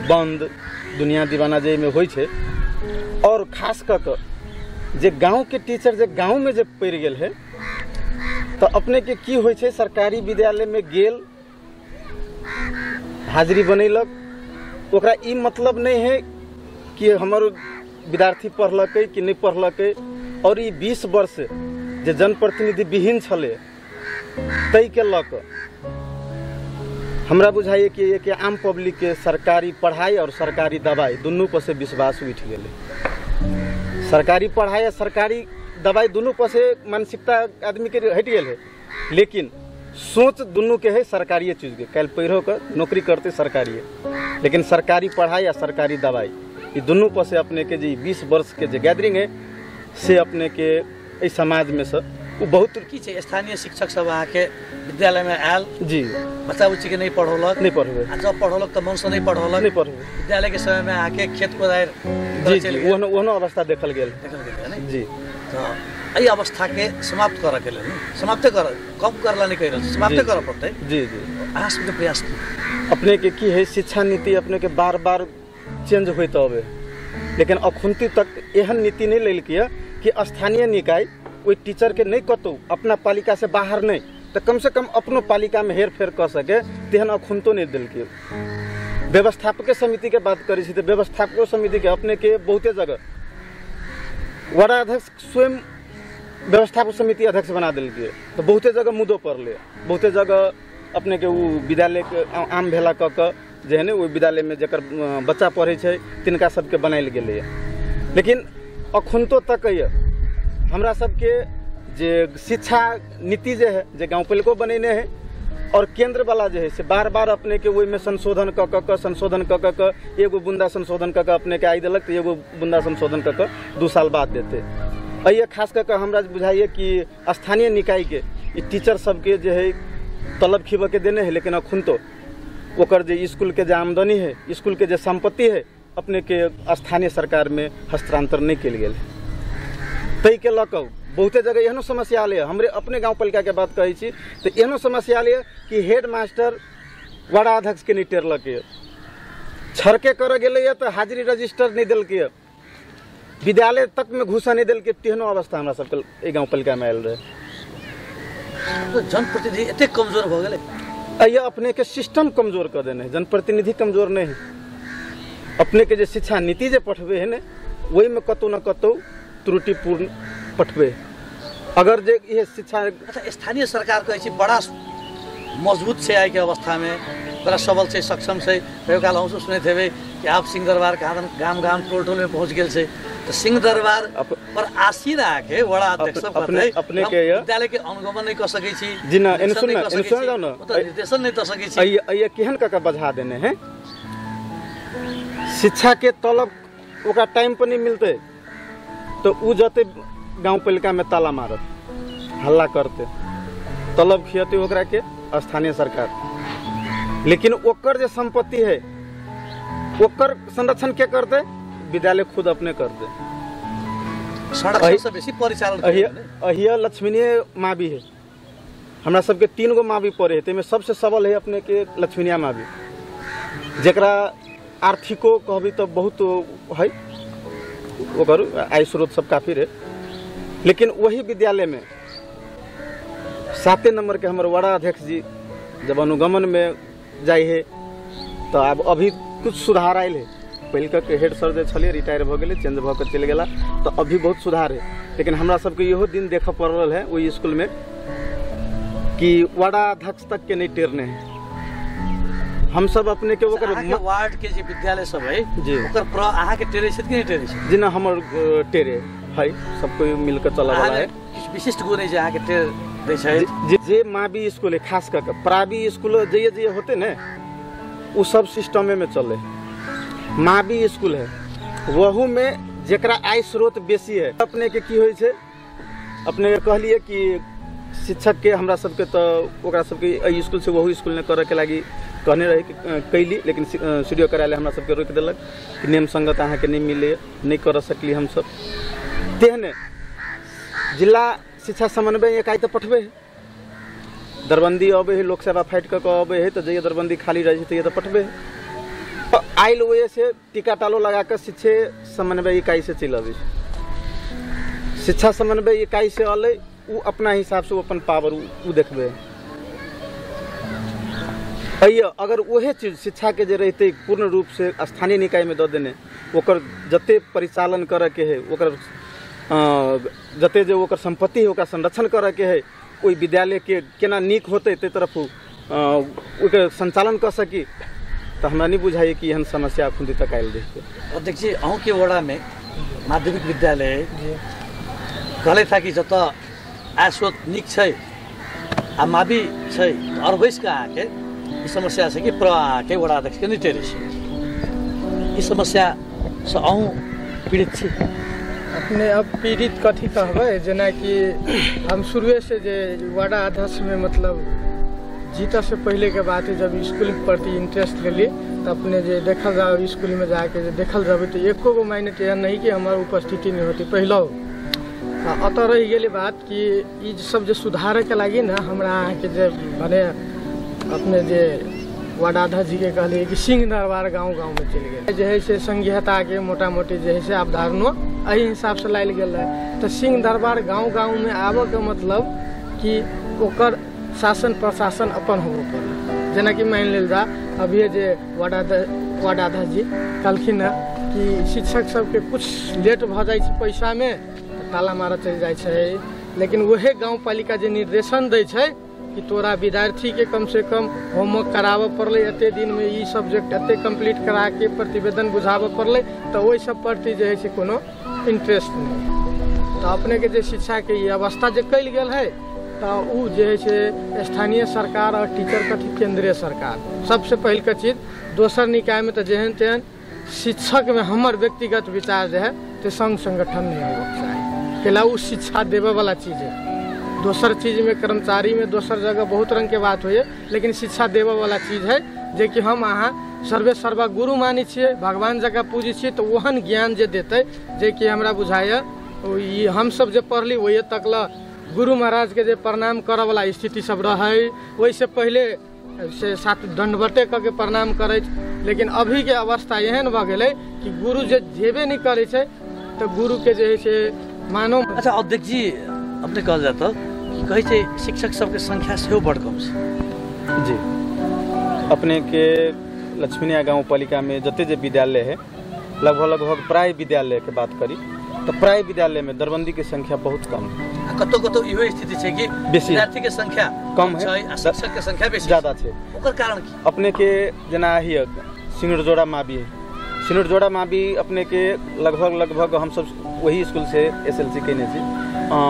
बंद दुनिया दीवाना जे में होइ छै और खास कर जे गाँव के टीचर जे गाँव में जे पड़ गेल है तो अपने के की होइ छै सरकारी विद्यालय में गेल हाजिरी बनैलक ओकरा ई मतलब नहीं है कि हमर विद्यार्थी पढ़लकै कि नहीं पढ़लकै और ई 20 वर्ष जे जनप्रतिनिधि विहीन छले तै के लक हमरा बुझाइए कि एक आम पब्लिक के सरकारी पढ़ाई और सरकारी दवाई दोनों पर से विश्वास उठ गए सरकारी पढ़ाई और सरकारी दवाई दोनों पर से मानसिकता आदमी के हट गए है लेकिन सोच दोनों के है सरकारी चीज के कल पैरों का नौकरी करते सरकारी है लेकिन सरकारी पढ़ाई या सरकारी दवाई ये दोनों पर से अपने के जी 20 वर्ष के जो गैदरिंग है से अपने के इस समाज में से वो बहुत की छै स्थानीय शिक्षक सब आके विद्यालय में आयल जी बच्चा बुच्ची के नहीं पढ़ौलक नहीं पढ़वे जब पढ़ौलक तो मन से नहीं पढ़ौलक नहीं पढ़वे विद्यालय के समय में आके खेत कोदार जी जी ओहनो अवस्था देखल गेल जी तो एहि अवस्था के समाप्त करऽ के लेल समाप्त कर कम करला नहीं कह रहल समाप्त करऽ पड़तै जी जी अहाँ सबके प्रयास अपने के की है शिक्षा नीति अपने के बार बार चेंज होइत अबे लेकिन अखुनती तक एहन नीति नहीं लेलकै कि स्थानीय निकाय कोई टीचर के नहीं कतौ अपना पालिका से बाहर नहीं तो कम से कम अपनो पालिका में हेर फेर कर सके तेहन अखुनतो नहीं दिल के। व्यवस्थापक समिति के बात करी तो व्यवस्थापक समिति के अपने के बहुते जगह वार्ड अध्यक्ष स्वयं व्यवस्थापक समिति अध्यक्ष बना दिल के। तो बहुते जगह मुद्दों पर ले बहुते जगह अपने के वो विद्यालय के आम भेला क जे है ने वो विद्यालय में जकर बच्चा पढ़े छे तिनका सबके बनायल गेले। लेकिन अखुनतो तक हमरा सबके जे शिक्षा नीति जे है जे गाँव पालिको बनेने है और केंद्र वाला जो है से बार बार अपने के वही में संशोधन संशोधन एगो बुंदा संशोधन अपने के आई दिलक तो एगो बुंदा संशोधन 2 साल बाद देते। अये खास कर हमरा बुझाइए कि स्थानीय निकाय के टीचर सबके जो है तलब खीब के देने है, लेकिन अखुन तो ओकर जे स्कूल के जो आमदनी है स्कूल के जो संपत्ति है अपने के स्थानीय सरकार में हस्तांतर नहीं कल गए। तई के लक बहुते जगह एहनो समस्या आल है। हमरे अपने गाँव पालिका के बात कही छी तो एहनो समस्या आल है कि हेड मास्टर वार्ड अध्यक्ष के नहीं टेरलक छड़के कर गए तो हाजिरी रजिस्टर नहीं दिल के विद्यालय तक में घुसा नहीं दिल के तेहनो अवस्था हमरा सबके गाँव पालिका में आयल रहे। तो जनप्रतिनिधि इतने कमजोर हो गए। ये अपने के सिस्टम कमजोर कर देने, जनप्रतिनिधि कमजोर नहीं है। अपने के जो शिक्षा नीति जो पठबे है ने वही में कतौ न कतौ त्रुटिपूर्ण पठबे। अगर जे ये शिक्षा अच्छा स्थानीय सरकार को ऐसी बड़ा मजबूत से आए के अवस्था में बड़ा सबल से सक्षम से काल हम सुने थे कि आप सिंह दरबार गाँव गाँव टोल टोल में पहुँच गए तो सिंह दरबार पर आसीन आके बड़ा अध्यक्ष अपने के विद्यालय के अनुगमन नहीं कर सके छी जी ना जाओ ना निर्देशन नहीं कर सके छी। ये केहन का बधा देने हैं शिक्षा के तलब ओका टाइम पर नहीं मिलते तो उ जते गाँव पालिका में ताला मारत हल्ला करते तलब खियते ओकरा के स्थानीय सरकार। लेकिन ओकर जो संपत्ति है ओकर संरक्षण के करते विद्यालय खुद अपने करते। अहिया लक्ष्मीनीय मावी है हमरा सबके 3 गो मावी पड़े है सबसे सबल है अपने के लक्ष्मीनिया मावी जरा आर्थिको कहबी तो बहुत है ओकर आय स्रोत सब काफी रहे। लेकिन वही विद्यालय में 7 नंबर के हमारे वार्ड अध्यक्ष जी जब अनुगमन में जाए है तो अब अभी कुछ सुधार आयल है। पहले के हेड सर जो छे रिटायर भ गए चेंज भ कर चल गला तो अभी बहुत सुधार है। लेकिन हमरा सबके इहो दिन देख पड़ रहा है वही स्कूल में कि वार्ड अध्यक्ष तक के नहीं टेरने हैं। हम सब अपने के वार्ड के जो विद्यालय सब है जी ओकर अहाँ के टेरे छै कि नहीं टेरे छै जी ना हमर टेरे है सबको मिलकर चला वाला है। विशिष्ट गुण है जहाँ के टेर दे छै जे मावी स्कूल है खास करके प्राइवेट स्कूल जे होते ना वो सब सिस्टम में चले। मावी स्कूल है वहू में जरा आय स्रोत बेसी है अपने के की होय छै अपने कहलिए कि शिक्षक के हमरा सबके तो ओकरा सबके स्कूल से वहू स्कूल ने करे के लागी कहने रहे कि कैली। लेकिन सीडीओ कार्यालय हमरा सबके रोक दिलक कि नियम संगत अहाँ के नहीं मिले नहीं कर सकली। हम सब तेहने जिला शिक्षा समन्वय इकाई तो पठबे है दरबंदी अबे है लोक सेवा फाइट कर अबे है तो जैसे दरबंदी खाली रहे तो ये तो पठबे है। आयल वजह से टीका टालो लगा कर शिक्षा समन्वय इकाई से चल अबे शिक्षा समन्वय इकाई से अल वो अपना हिसाब से अपन पावर वो देखबे। अगर वही चीज शिक्षा के जे रहते पूर्ण रूप से स्थानीय निकाय में दे देने ओकर जते परिचालन करे के है ओकर जते जो ओकर संपत्ति है ओकर संरक्षण करे के है ओई विद्यालय के केना नीक होते ते तरफ ओकर संचालन कर सकी तो हमरा नहीं बुझाइए कि एहन समस्या खुद तक आयल देखते। और देखिए अहूँ के वड़ा में माध्यमिक विद्यालय कहले था कि जत आय स्रोत नीक छै आ मावी छै और वैस का आके ई समस्या छै कि के वड़ा अध्यक्ष के नहीं टेरे छै। ई समस्या से अहूँ पीड़ित छी अपने अब पीड़ित कथी कहबे जेना कि हम शुरुए से जे वार्ड अध्यक्ष में मतलब जीता से पहले के बात है जब स्कूल के प्रति इंटरेस्ट ले लिए तो अपने जे देखल जाओ स्कूल में जाके जे देखल जाबे तो एको गो माइनट यह नहीं कि हमारे उपस्थिति नहीं होती पहले अत रह गई बात कि ई सब जो सुधार के लगी ना हमरा के जे बने अपने जे वार्ड अध्यक्ष जी के कहलिए कि सिंह दरबार गाँव गाँव में चल गए जो है से संघीयता के मोटा मोटी जो है से अवधारणा अही हिसाब से लायल गया है। तो सिंह दरबार गाँव गाँव में आबे के मतलब कि ओकर शासन प्रशासन अपन हो पड़े। जेना कि मान लेल जा अभी जे वार्डाध्यक्ष जी कहलखिन है कि शिक्षक सबके कुछ लेट भ जाइ छै पैसा में ताला मारऽ चलि जाइ छै, लेकिन वहे गाँव पालिका जे निर्देशन दै छै कि तोरा विद्यार्थी के कम से कम होमवर्क कराबऽ पड़लै, एते दिन में ई सब्जेक्ट एते कंप्लीट करा के प्रतिवेदन बुझाबऽ पड़लै, तो ओहि सब प्रति जे है से कोनो इंटरेस्ट नहीं। तो अपने के जे शिक्षा के ये अवस्था जे कल गेल है तो उ जे है से स्थानीय सरकार और टीचर कथी केंद्रीय सरकार सबसे पहिल का चीज। दोसर निकाय में तो जेहन तेहन शिक्षक में हमर व्यक्तिगत विचार जो है तो संघ संगठन नहीं होगा चाहिए, कैला उ शिक्षा देवे वाला चीज है। दोसर चीज में कर्मचारी में दोसर जगह बहुत रंग के बात हुई, लेकिन शिक्षा देवे वाला चीज है जे कि हम अहाँ सर्वे सर्वा गुरु मानी छिए, भगवान जगह पूजी छिए, तो ओहन ज्ञान जे देते जे कि हमरा बुझाइए हम सब जे पढ़ली वही तक गुरु महाराज के जे प्रणाम करे वाला स्थिति सब रहे, वही से पहले से साथ दंडवटे करके प्रणाम करे। लेकिन अभी के अवस्था एहन भ गेलै कि गुरु जे जेबे नहीं करे छै तो गुरु के जे है से मानो। अच्छा अध्यक्ष जी, अपने कहल जाता कहे छै शिक्षक सबके संख्या सेहो बड़ कम छै। जी, अपने के लक्ष्मीनिया गाँव पालिका में जते जे विद्यालय है लगभग प्राय विद्यालय के बात करी तो प्राय विद्यालय में दरबंदी की संख्या बहुत कम है। कतो कतो इहो स्थिति छै कि विद्यार्थी के संख्या कम है, शिक्षक के संख्या बेसी ज्यादा है। ओकर कारण की अपने के जना ही सिंगरजोड़ा मावी है, सिंगरजोड़ा मावी अपने के लगभग हम सब वही स्कूल से SLC केने छी।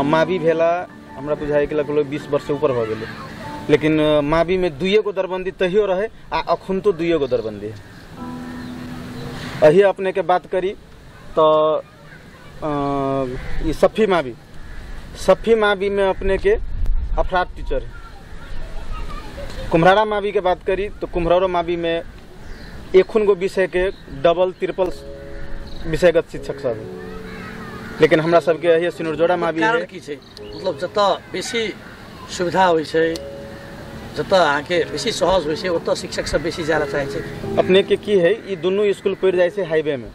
मावी भेला हमरा बुझाय कि लगभग 20 वर्ष से ऊपर हो गेलै, लेकिन मावी में 2 गो दरबंदी तहियो रहे आ अखुन तो 2 गो दरबंदी है। अही अपने के बात करी तो ये सफ़ी मावी में अपने के अफराद टीचर है। कुम्हरारा मावी के बात करी तो कुम्हरारा मावी में 1 गो विषय के डबल ट्रिपल विषयगत शिक्षक सब है, लेकिन हमरा सबके यही सिनुरजोड़ा मावी है। की छै मतलब जतऽ बेसी सुविधा होइ छै, जतऽ आके बेसी सहज होइ छै, ओतऽ शिक्षक सब बेसी जाना चाहे छै। अपने के की है ये दोनों स्कूल पड़ जाए छै हाईवे में,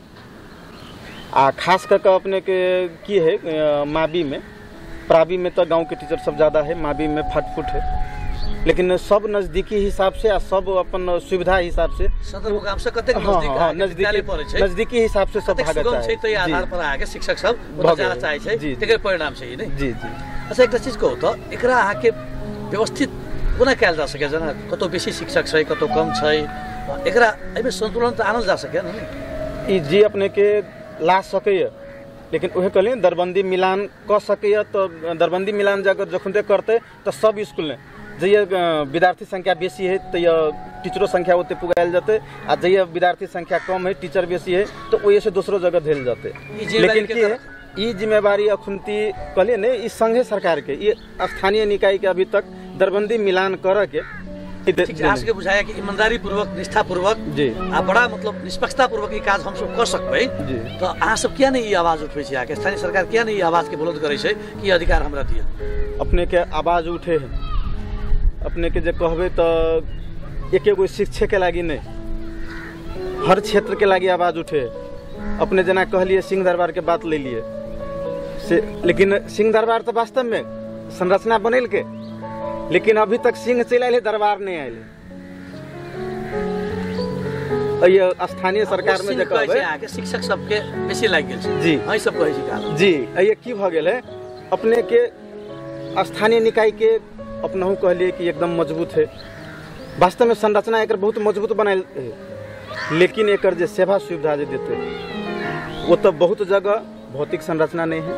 आ खास करके अपने के की है मावी में प्रावी में तो गांव के टीचर सब ज़्यादा है, मावी में फटफुट है, लेकिन सब नज़दीकी हिसाब से आ सब अपन सुविधा हिसाब से सदर मुकाम से कते नजदीकी हिसाब से सब भागत छै। तो आधार पर आके शिक्षक सब जाना चाहे छै, तेकर परिणाम छै नै। जी। अच्छा एकटा चीज कहू तो एकरा आके व्यवस्थित कोना कयल जा सके, जना कतो बेसी शिक्षक छै कतो कम छै, एकरा एमे संतुलन तो आनल जा सके न। ई जी अपने के ला सके, लेकिन वह कहलिए दरबंदी मिलान क सके तो दरबंदी मिलान अगर जखन तक करते तो सब स्कूल में जइए विद्यार्थी संख्या बेसी है तो टीचरों संख्या ओते पुगायल जाते, आ जइए विद्यार्थी संख्या कम है टीचर बेसी है तो वही से दूसरों जगह धेल जाते। लेकिन की है ये जिम्मेवारी अखुनती कहलिए ने इस संघीय सरकार के, ये स्थानीय निकाय के अभी तक दरबंदी मिलान कर के के बुझाया कि ईमानदारी पूर्वक निष्ठा पूर्वक जी आ बड़ा मतलब निष्पक्षता पूर्वक ये काज हम सब कर सकबै। तो अहाँ सब किया नहीं ये आवाज उठबै छै, आके स्थानीय सरकार किया नहीं ये आवाज के बुलंद करे छै कि अधिकार हमरा दिए। अपने के आवाज उठे है, अपने के जे कहबे तो एक गो शिक्षक के लागी नहीं, हर क्षेत्र के लागी आवाज उठे। अपने जना कहलिए सिंह दरबार के बात ले लिए से, लेकिन सिंह दरबार तो वास्तव में संरचना बनल के, लेकिन अभी तक सिंह चल आए दरबार नहीं आए। स्थानीय सरकार में आके शिक्षक सबके बेसी लाग गेल छै जी, अही सब कहै छै कारण जी। ये की भ गेल है अपने के स्थानीय निकाय के अपनहु कहलिए कि एकदम मजबूत है, वास्तव में संरचना एक बहुत मजबूत बनायल है, लेकिन एक जे सेवा सुविधा जे देते वो तो बहुत जगह भौतिक संरचना नहीं है,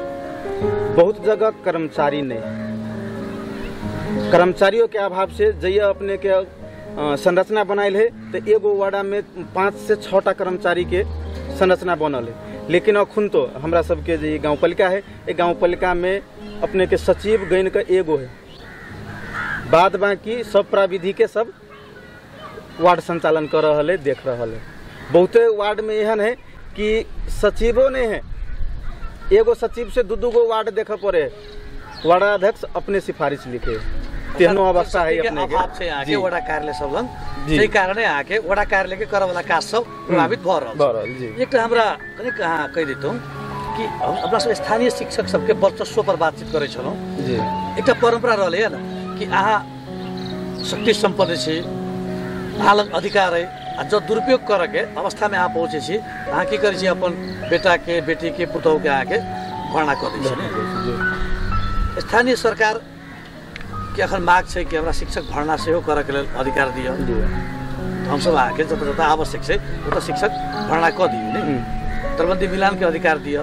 बहुत जगह कर्मचारी नहीं है। कर्मचारियों के अभाव से जइए अपने के संरचना बनायल है तो एगो वार्डा में 5 से 6टा कर्मचारी के संरचना बनल है, लेकिन अखुन तो हमरा सबके जो गाँव पालिका है, ये गाँव पालिका में अपने के सचिव गण का एगो है, बाद बाकी सब प्राविधि के सब वार्ड संचालन कर रहा है, देख रहा है। बहुते वार्ड में एहन है कि सचिवों नहीं है, एगो सचिव से 2 गो वार्ड देख पड़े, वार्डाध्यक्ष अपने सिफारिश लिखे, तेहनो अवस्था है अपने के से आके वडा कार्यालय सब लंग जे कारणे आके वडा कार्यालय के करे वाला काज सब प्रभावित भ रहल जी। एकटा हमरा कने कहाँ कहि देतौ कि अपना सब स्थानीय शिक्षक सबके वर्चस्व पर बातचीत करे छलौ जी। एकटा परंपरा रहले है ना कि आहा शक्ति संपन्न छी अहाँ लग अधिकार है आ जो दुरुपयोग कर के अवस्था में अहाँ पहुँचे छी अहाँ की करै छी अपन बेटा के बेटी के पुतहु के अहाँ के भर्ना कर दै छी। स्थानीय सरकार के अखन माग छै कि हमरा शिक्षक भर्ना सेहो करऽ के लेल अधिकार दिअ। हमसब अहाँ के जतऽ जतऽ आवश्यक छै ओतऽ शिक्षक भर्ना कऽ दियौ ने दरबंदी मिलान के अधिकार दिअ।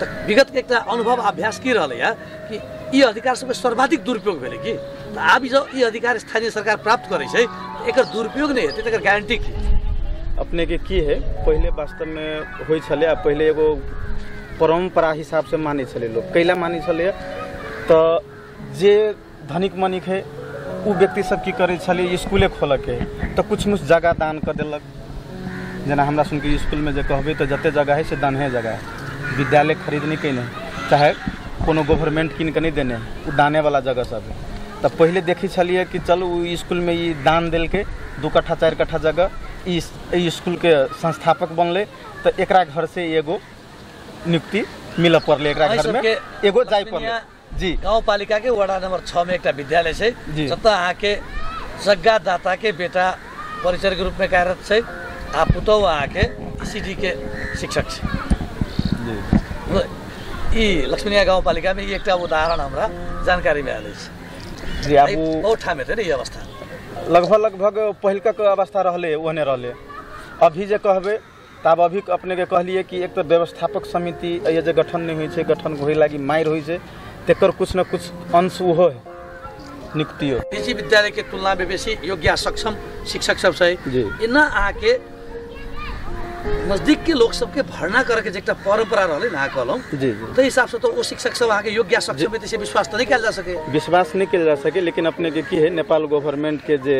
तऽ विगत के एकटा अनुभव अभ्यास की रहलै है कि ई अधिकार सबके सर्वाधिक दुरुपयोग भेलै कि आब जो ई अधिकार स्थानीय सरकार प्राप्त करै छै एकर दुरुपयोग नहीं हेतै तकर गारंटी की अपने के की है पहले वास्तव में होइ छले आ पहले एगो परंपरा हिसाब से मानै छले लोग कैला मानै छले तो जे धनिक मनिक है उ व्यक्ति सब की करे छले स्कूले खोल के तो कुछ जगह दान कर देलक। जना हमरा सुन के स्कूल में जे कहबे तो जते जगह है से दाने जगह है विद्यालय खरीदने के नहीं चाहे कोनो गवर्नमेंट किन के नहीं देने उ दाने वाला जगह सब है। तो पहले देखी छलिए कि चलो स्कूल में ये दान दिल के 2 कट्ठा 4 कट्ठा जगह स्कूल के संस्थापक बनले तो एकरा घर से एगो नियुक्ति मिल पड़ले एकरा घर में एगो जाय पड़ले। जी गाउँपालिका के वार्ड नंबर 6 में एक विद्यालय है जत अहाँ के जग्गा दाता के बेटा परिचय के रूप में कार्यरत है आ पुतहु अहाँ के ईसीडी के शिक्षक है। लक्ष्मीनिया गाउँपालिका में एक उदाहरण हमरा जानकारी में आयल जी अब बहुत ठाम थे ये अवस्था लगभग पहिलका के अवस्था रहले ओहने रहले। अभी जे कहबे तब अभी अपने के कहलिए कि एक तो व्यवस्थापक समिति ये जे गठन नहीं हुई है गठन होय लागी मार हुई है तेकर कुछ न कुछ अंश वो है नियुक्ति हो निजी विद्यालय के तुलना में बेसी योग्य सक्षम शिक्षक सब है इना आके नजदीक के लोग सबके भर्ना करके जेटा परंपरा रहले ना कहलौं तो हिसाब से तो वो शिक्षक सब आके योग्य सक्षम से विश्वास तो नहीं किया जा सके विश्वास नहीं किया जा सके। लेकिन अपने के की है नेपाल गवर्नमेंट के जे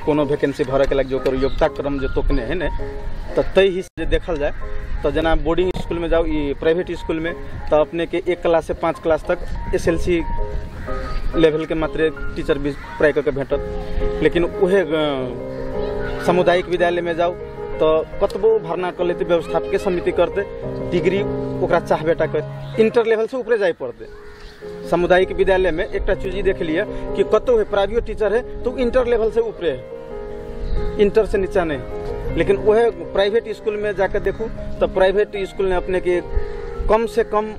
कोनो वैकेंसी भरे के लगे जो योग्यता क्रम जो तोकने है ने तो तय ही से देखल जाए तो जना बोर्डिंग स्कूल में जाओ ये प्राइवेट स्कूल में तो अपने के 1 क्लास से 5 क्लास तक SLC लेवल के मात्र टीचर भी प्राय करके भेटत। लेकिन उहे सामुदायिक विद्यालय में जाओ तो कतबो भरना कर लेते व्यवस्थापकीय समिति करते डिग्री ओकरा चाह बेटा कर इंटर लेवल से ऊपरे जाए पड़ते। सामुदायिक विद्यालय में एक चीज देख लिया कि कतो है प्राइवेट टीचर है तो इंटर लेवल से ऊपरे है इंटर से नीचा नहीं। लेकिन वह प्राइवेट स्कूल में जाकर देखूँ तो प्राइवेट स्कूल ने अपने के कम से कम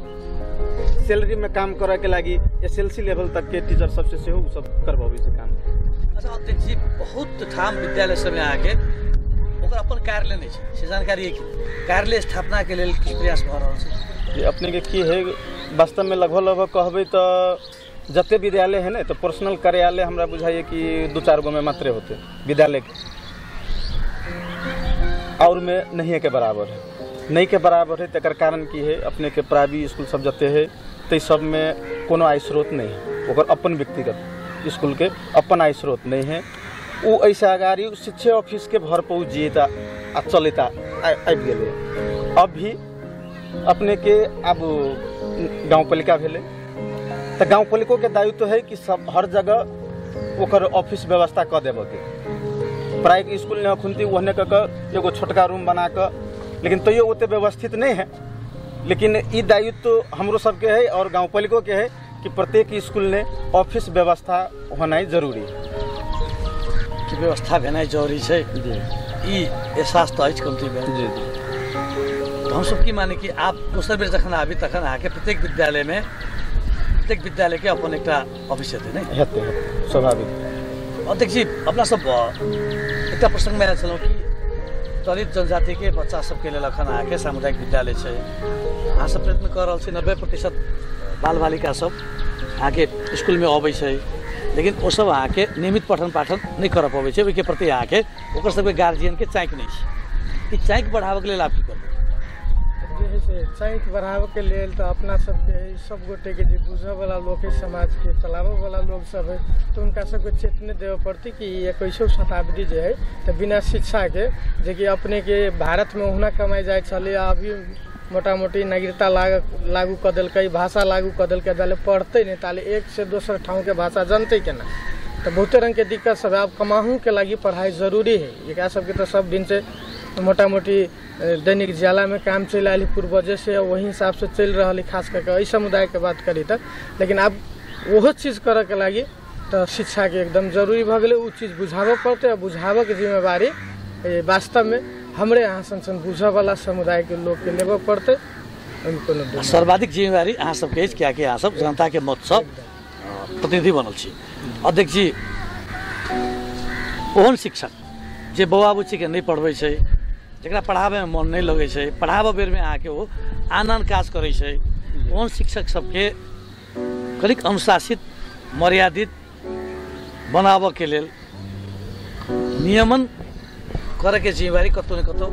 सैलरी में काम करे के लगी SLC लेवल तक के टीचर सबसे से हो सब करवावे से काम। अच्छा अध्यक्ष जी बहुत ठाम विद्यालय सब में आके ओकर अपन कार्यालय नहीं है से जानकारी है कि कार्यालय स्थापना के लिए किस प्रयास भ रहल छै अपने के की है वास्तव में लगभग कहबे तो जते विद्यालय है ना तो पर्सनल कार्यालय हमरा बुझाइए कि 2-4 गो में मात्र होते विद्यालय के और में नहीं के बराबर है नहीं के बराबर है। तकर कारण की है अपने के प्राइवेट स्कूल सब जते है तो सब में कोनो आय स्रोत नहीं है ओकर अपन व्यक्तिगत स्कूल के अपन आय स्रोत नहीं है। वो ऐसा अगाड़ी शिक्षा ऑफिस के भर पहुँच जिएता आ चलेता आबि गेलै। अब भी अपने के अब गाउँपालिका भेले तो गाउँपालिका के दायित्व है कि सब हर जगह ओकर ऑफिस व्यवस्था कर देवे के। प्राइवेट स्कूल ने खुनती ओहने कऽ एगो छोटका रूम बना कर लेकिन तैयो ओते व्यवस्थित नहीं है। लेकिन ई दायित्व हमरो सबके है और गाउँपालिका के है कि प्रत्येक स्कूल ने ऑफिस व्यवस्था होना जरूरी है कि व्यवस्था भेनाइ जरूरी है। ई एहसास तो अछि कमती में जी तो हम सब की माने कि आप दोसर बेर जखन आबी तखन आके प्रत्येक विद्यालय के अपन एक ऑफिस हेतै स्वाभाविक। अध्यक्ष जी अपना सब एक प्रसंग में आयल छलौं कि दलित जनजाति के बच्चा सबके लेल अखन आके सामुदायिक विद्यालय है अहाँ सब प्रयत्न कर रहल छी 90% बाल बालिका सब आके स्कूल में अबै छै लेकिन वो सब आके नियमित पठन पाठन नहीं कर पाबै छै ओहिके प्रति आके ओकर सबके गार्जियन के चाँक नहीं छै। ई चाँक बढ़ावे के लेल आप की करबै जे है से चाँक बढ़ावे के लेल तो अपना सबके सब गोटे के जे बुझे वाला लोग है समाज के चलावे वाला लोग सब है तो उनका सबके चेतने देवे पड़ती कि 21वीं शताब्दी जो है तो बिना शिक्षा के जे कि अपने के भारत में उहना कमाई जाए चले अभी मोटा मोटी नागरिकता लागू कर दिल्क भाषा लागू कर दिल्क ताले पढ़ते नहीं ताले एक से दोसर ठाव के भाषा जानते केना तो बहुते रंग के दिक्कत सब है। अब कमाहू के लगी पढ़ाई जरूरी है एक सबके तो सब दिन से मोटा मोटी दैनिक जाला में काम चल आयल पूर्वजे से वही हिसाब से चल रहा है खास करके समुदाय के बात करी तक। लेकिन अब वह चीज़ करे के लगी तो शिक्षा के एकदम जरूरी भ गेलै। उ चीज बुझाबऽ पड़तै, बुझाबऽ के जिम्मेवारी वास्तव में हमरे यहाँ सन बुझऽ वाला समुदाय के लोग के लेबऽ पड़तै। सर्वाधिक जिम्मेवारी अहाँ सबके अछि, कियाकि अहाँ सब जनता के मत सब प्रतिनिधि बनल छी। अध्यक्ष जी, ओहन शिक्षक जे बौआ बुच्ची के नहीं पढ़बै छै, जकरा पढ़ाबे में मन नहीं लगे छै, पढ़ाबऽ बेर में आके वो आन काज करै छै, ओहन शिक्षक सबके कनिक अनुशासित मर्यादित बनाबऽ के लेल नियमन करे के जिम्मेवारी कतौ न कतौ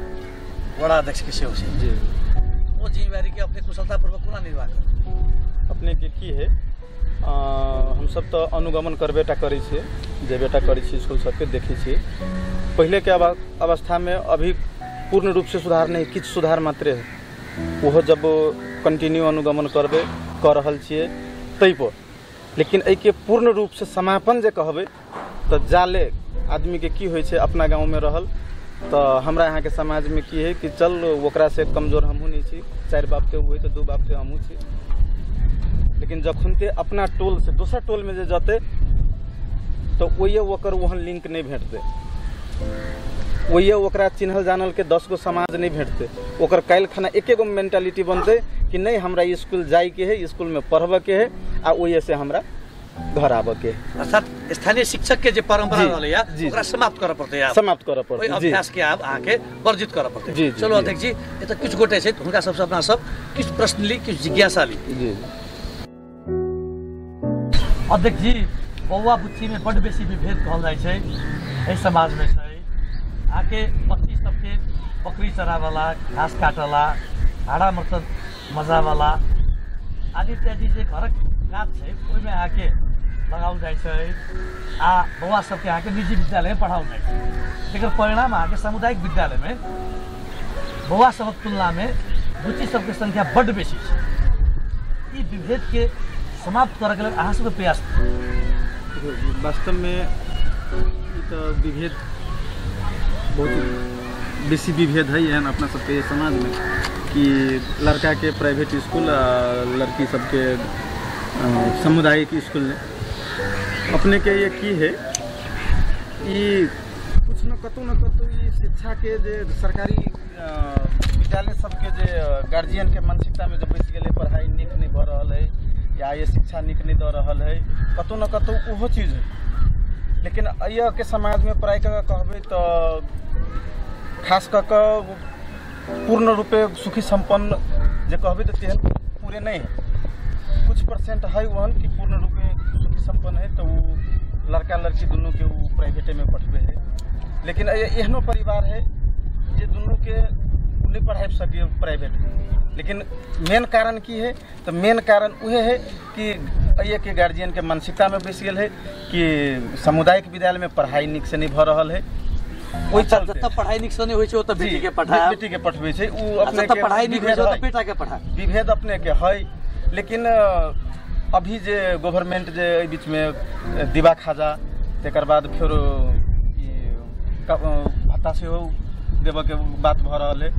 वड़ा अध्यक्ष के सेहो छै। जी वो जिम्मेवारी के अपने कुशलतापूर्वक कोना निर्वाह करब? अपने के की है, हम सब तो अनुगमन करबेटा करै छियै, जेबेटा करै छियै स्कूल सबके देखै छियै। पहले के अवस्था में अभी पूर्ण रूप से सुधार नहीं, किछु सुधार मात्रे है। वो जब कंटिन्यू अनुगमन करबे कर रहल छियै तै पर, लेकिन एहि के पूर्ण रूप से समापन जे कहबै तो जाले आदमी के की होइ छै, अपना गाँव में रहल तो हमरा यहाँ के समाज में की है कि चल ओकरा से कमजोर हमहूँ नहीं छी, 4 बाप के हुए तो 2 बाप के हमहूँ छी। लेकिन जखुनते अपना टोल से दोसर टोल में जे जते तो ओये ओकर वहन लिंक नहीं भेटते, ओये ओकरा चिन्हल जानल के 10 गो समाज नहीं भेटते। ओकर काल्हि खाना एके गो मेंटालिटी बनते कि नहीं हमरा स्कूल जाए के है, स्कूल में पढ़बे के है, आ ओये से हमरा घर आबे के है। अर्थात स्थानीय शिक्षक के जे परंपरा रहलै या ओकरा समाप्त करऽ पड़तै, समाप्त करऽ ओहि पड़तै। जी अभ्यास के आब आके वर्जित करऽ पड़तै। जी, चलो अध्यक्ष जी, एतऽ किछु गोटे छै हुनका सबसँ अपना सब किछु प्रश्न ली, किछु जिज्ञासा ली। जी अध्यक्ष जी, बौआ बुच्ची में बड़ बेसी विभेद कहल जाइ छै एहि समाज में छै। आके बच्ची सबके बकरी चरावाला, घास काटला, भाड़ा मर्तन मजावाला आदि इत्यादि जे घरक काज छै ओहिमे आके लगाओल जाइ छै, आ बौआ सबके आके निजी विद्यालय में पढ़ाओल जाइ छै। एकर परिणाम आके सामुदायिक विद्यालय में बौआ सबक तुलना में बुच्ची सबके संख्या बड़ बेसी छै। ई विभेद के समाप्त करे के लेल अहाँ सबके प्रयास वास्तव में तो विभेद बहुत बेसी विभेद है एहन अपना सबके समाज में कि लड़का के प्राइवेट स्कूल आ लड़की सबके सामुदायिक स्कूल में अपने के ये की है, ये कुछ न कतौ ये शिक्षा के जे सरकारी विद्यालय सबके जे गार्जियन के मानसिकता में जब बैस गेलै, पढ़ाई नीक नहीं भ रहल है या ये शिक्षा नीक नहीं द रहल है, कतौ न कतौ ओहो चीज है। लेकिन यह के समाज में प्राय कहबै तो खास कर पूर्ण रूपे सुखी संपन्न जे कहबै तो तेहन पूरे नहीं है। कुछ परसेंट है वहन कि पूर्ण रूपे सुखी संपन्न है, तो वो लड़का लड़की दोनों के वो प्राइवेटे में पढ़बे है। लेकिन एहनो परिवार है जे दोनों के नहीं पढ़ा सके प्राइवेट में। लेकिन मेन कारण की है, तो मेन कारण वह है कि ये के गार्जियन के मानसिकता में बैस गेल है कि सामुदायिक विद्यालय में पढ़ाई नीक से नहीं भ रहल है। ओहि चलते जब पढ़ाई नीक से नहीं होइ छै ओतऽ बेटी के पढ़ाई, बेटी के पढ़बै छै, उ अपने के पढ़ाई नीक होइ छै ओतऽ बेटा के पढ़ाई, विभेद अपने के है। लेकिन अभी जे गवर्नमेंट जे एहि बीच में दिवा खाजा तकर बाद फिर भत्ता सेहो देबऽ के बात भ रहल है,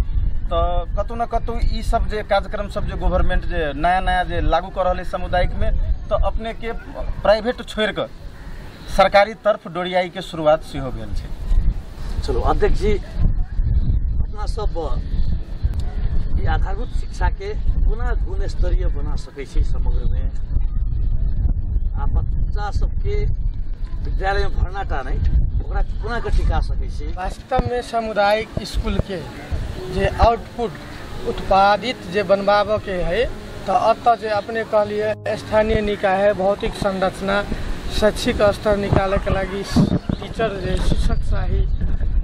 तो कतौ न कतौ ई सब जे कार्यक्रम सब जे गवर्नमेंट जे नया जे लागू कर रहल है सामुदायिक में, तो अपने के प्राइवेट छोड़ कर सरकारी तरफ डोरियाई के शुरुआत सेहो भेल छै। चलो अध्यक्ष जी, अपना सब ये आधारभूत शिक्षा के कोना गुणस्तरीय बना सकै छी समग्र में, आ बच्चा सबके विद्यालय में भरनाटा नहीं ओकरा कोना के टिका सकै छी? वास्तव में सामुदायिक स्कूल के जे आउटपुट उत्पादित जे बनवाबऽ के है, तो अतः जे अपने कहलिए स्थानीय निकाय है, भौतिक संरचना, शैक्षिक स्तर निकाले के लगी टीचर जे शिक्षक चाही,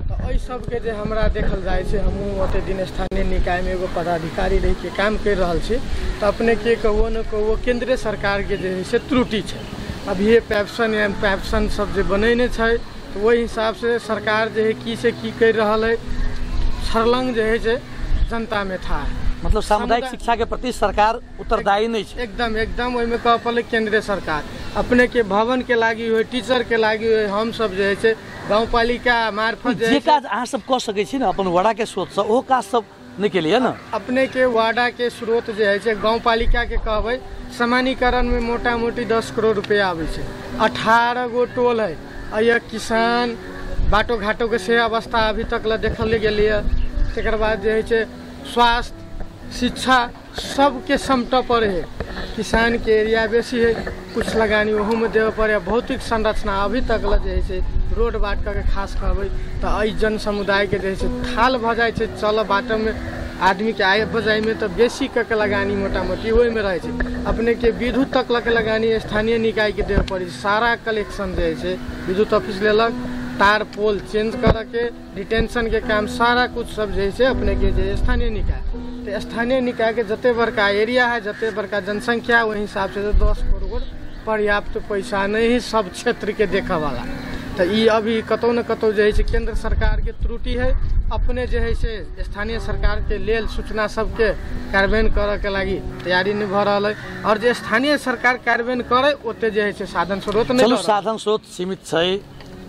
तो एहि सबके जे हमरा देखल जाए छै, हमहूँ ओते दिन स्थानीय निकाय में एगो पदाधिकारी रह के काम कर रहल छी, तो अपने के कहो न कहो केंद्रीय सरकार के जे है से त्रुटि छै। अभी ये पैप्सन या पैप्सन सब जे बनेने छै, तो वही हिसाब से सरकार जे है की से की कर रहल है, छरलंग जे है जनता में था। मतलब सामुदायिक शिक्षा के प्रति सरकार उत्तरदायी नहीं है। एकदम ओहिमे कह पड़े केंद्रीय सरकार अपने के भवन के लागी हुए, टीचर के लागी हुए, हम सब जे है गाँव पालिका मार्फत जे काज अहाँ सब कह सकै छी न अपन वड़ा के सोच से, ओ काज सब नहीं के लिए ना अपने के वाडा के स्रोत जो है गाँव पालिका के कहबै सामान्यकरण में मोटा मोटी 10 करोड़ रुपया आबै छै। 18 गो टोल है अय किसान बाटो घाटो के से अवस्था अभी तक ला देखल गेलिए। तकर बाद जो है स्वास्थ्य शिक्षा सबके समट पर है। किसान के एरिया बेसी है, कुछ लगानी वहू में देवे पड़े। भौतिक संरचना अभी तक ला जो है रोड बाट के खास कहबै तो अ जन समुदाय के जो है थाल भ जाए चल बाट में आदमी के आय बजाय में तो बेसी के लगानी मोटा मोटी वही में रहे छै। अपने के विद्युत तक लग लगानी स्थानीय निकाय के देवे पड़े। सारा कलेक्शन जो है विद्युत ऑफिस लेलक, तार पोल चेंज करके रिटेंशन के काम सारा कुछ सब जैसे अपने के जे स्थानीय निकाय तो स्थानीय निकाय के जते बड़का एरिया है जते बड़का जनसंख्या वही हिसाब से 10 करोड़ पर्याप्त पैसा नहीं सब क्षेत्र के देखे वाला। तो ये अभी कतौ न कतौ जो है केंद्र सरकार के त्रुटि है। अपने जो है से स्थानीय सरकार के लेल सूचना सबके कार्यान्वयन करे के लागी तैयारी नहीं भ रहा है और जो स्थानीय सरकार कार्यान्वयन करे ओते जो है साधन स्रोत नहीं। चलो साधन स्रोत सीमित है,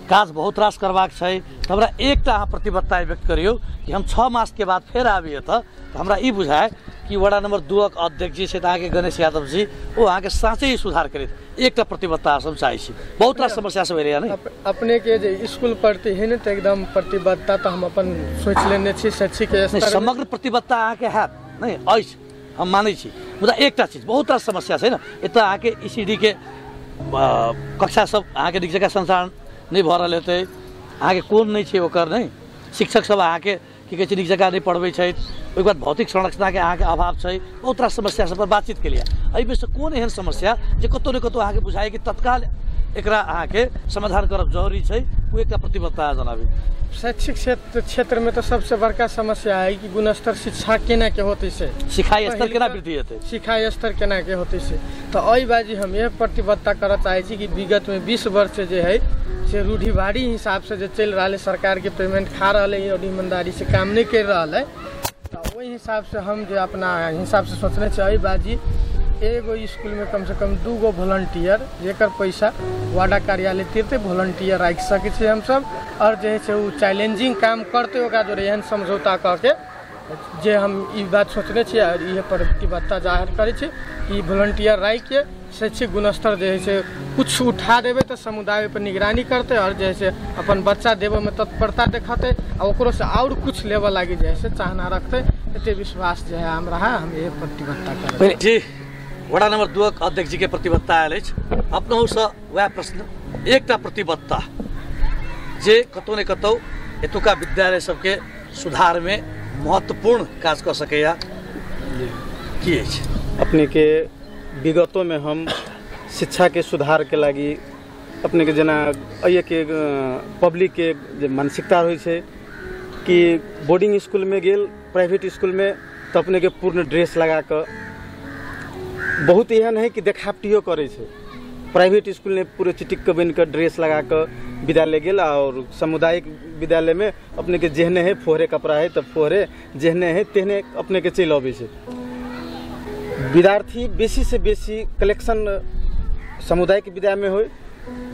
काज बहुत रास करवाक है। तो हमरा एकटा अहाँ प्रतिबद्धता व्यक्त करियो कि हम 6 मास के बाद फिर आबिए तो हमरा ई बुझाए कि वार्ड नंबर 2 के अध्यक्ष जी से अहाँके गणेश यादव जी वो अहाँके साँचे ही सुधार करित एकटा प्रतिबद्धता सब चाहै छी। बहुत रास समस्या सब एरिया नहीं अपने के जे स्कूल प्रति है न तो एकदम प्रतिबद्धता तो हम अपन सोच लेने छी शैक्षिक स्तर समग्र प्रतिबद्धता अहाँके हैत नहीं अछि हम मानै छी। मुदा एकटा चीज बहुत रास समस्या छै न एतऽ अहाँके ईसीडी के कक्षा सब अहाँके नीक जगह संचालन नहीं भऽ रहल हेतै। अहाँके कोन नहीं छै ओकर नहीं शिक्षक सब अहाँके की कहै छै नीक जगह नहीं पढ़बै छै। ओहि बाद भौतिक संरचना के अहाँके अभाव छै। बहुत रास समस्या सब पर बातचीत के लिए एहिमे से कोन एहन समस्या जे कतौ न कतौ अहाँके बुझाइ कि तत्काल एकरा अहाँके समाधान करब जरूरी छै ओ एकटा प्रतिबद्धता जनाबी। शैक्षिक क्षेत्र में तो सबसे बड़का समस्या है कि गुणस्तर शिक्षा केना के होते से सिखाई स्तर केना वृद्धि हेतै सिखाई स्तर केना के होते से। तो एहि बाजी हम यह प्रतिबद्धता करऽ चाहै छी कि विगत में 20 वर्ष से जो है से रूढ़िवादी हिसाब से जो चल रहा है सरकार के पेमेंट खा रहा है और ईमानदारी से काम नहीं कर रहा है। तो वही हिसाब से हम जो अपना हिसाब से सोचने चाहिए बाजी एगो स्कूल में कम से कम 2 गो वॉलंटियर जेकर पैसा वार्डा कार्यालय तीरते वॉलंटियर रख सके हम सब और जो है वो चैलेंजिंग काम करते ओकरा जो एहन समझौता करके जे हम ई बात सोचने छी और ये प्रतिबद्धता जाहिर करे छी कि वॉलंटियर रख के शैक्षिक गुणस्तर जो है कुछ उठा देवे तो समुदाय पर निगरानी करते और जैसे अपन बच्चा देवे में तत्परता दिखाते और से और कुछ लेवल लागी जैसे चाहना रखते एते विश्वास जो है हमरा हम ये प्रतिबद्धता करते जी। वार्ड नंबर 2 के अध्यक्ष जी के प्रतिबद्धता आयल अपनहु से वह प्रश्न एकटा प्रतिबद्धता जे कतौ न कतौ एतुका विद्यालय सबके सुधार में महत्वपूर्ण काज कर सकैया की अपने के विगतों में हम शिक्षा के सुधार के लागी अपने के जना अय के पब्लिक के जे मानसिकता होइ छै कि बोर्डिंग स्कूल में गेल प्राइवेट स्कूल में तो अपने के पूर्ण ड्रेस लगा कर बहुत एहन है कि देखावटियो करे छै। प्राइवेट स्कूल में पूरे चिटिक बन कर ड्रेस लगा कर विद्यालय गेल और सामुदायिक विद्यालय में अपने के जेहने है फोहरे कपड़ा है तो फोहरे जेहने है तेहने अपने के चल अबै छै। विद्यार्थी बेसी से बेसी कलेक्शन सामुदायिक विद्यालय में हो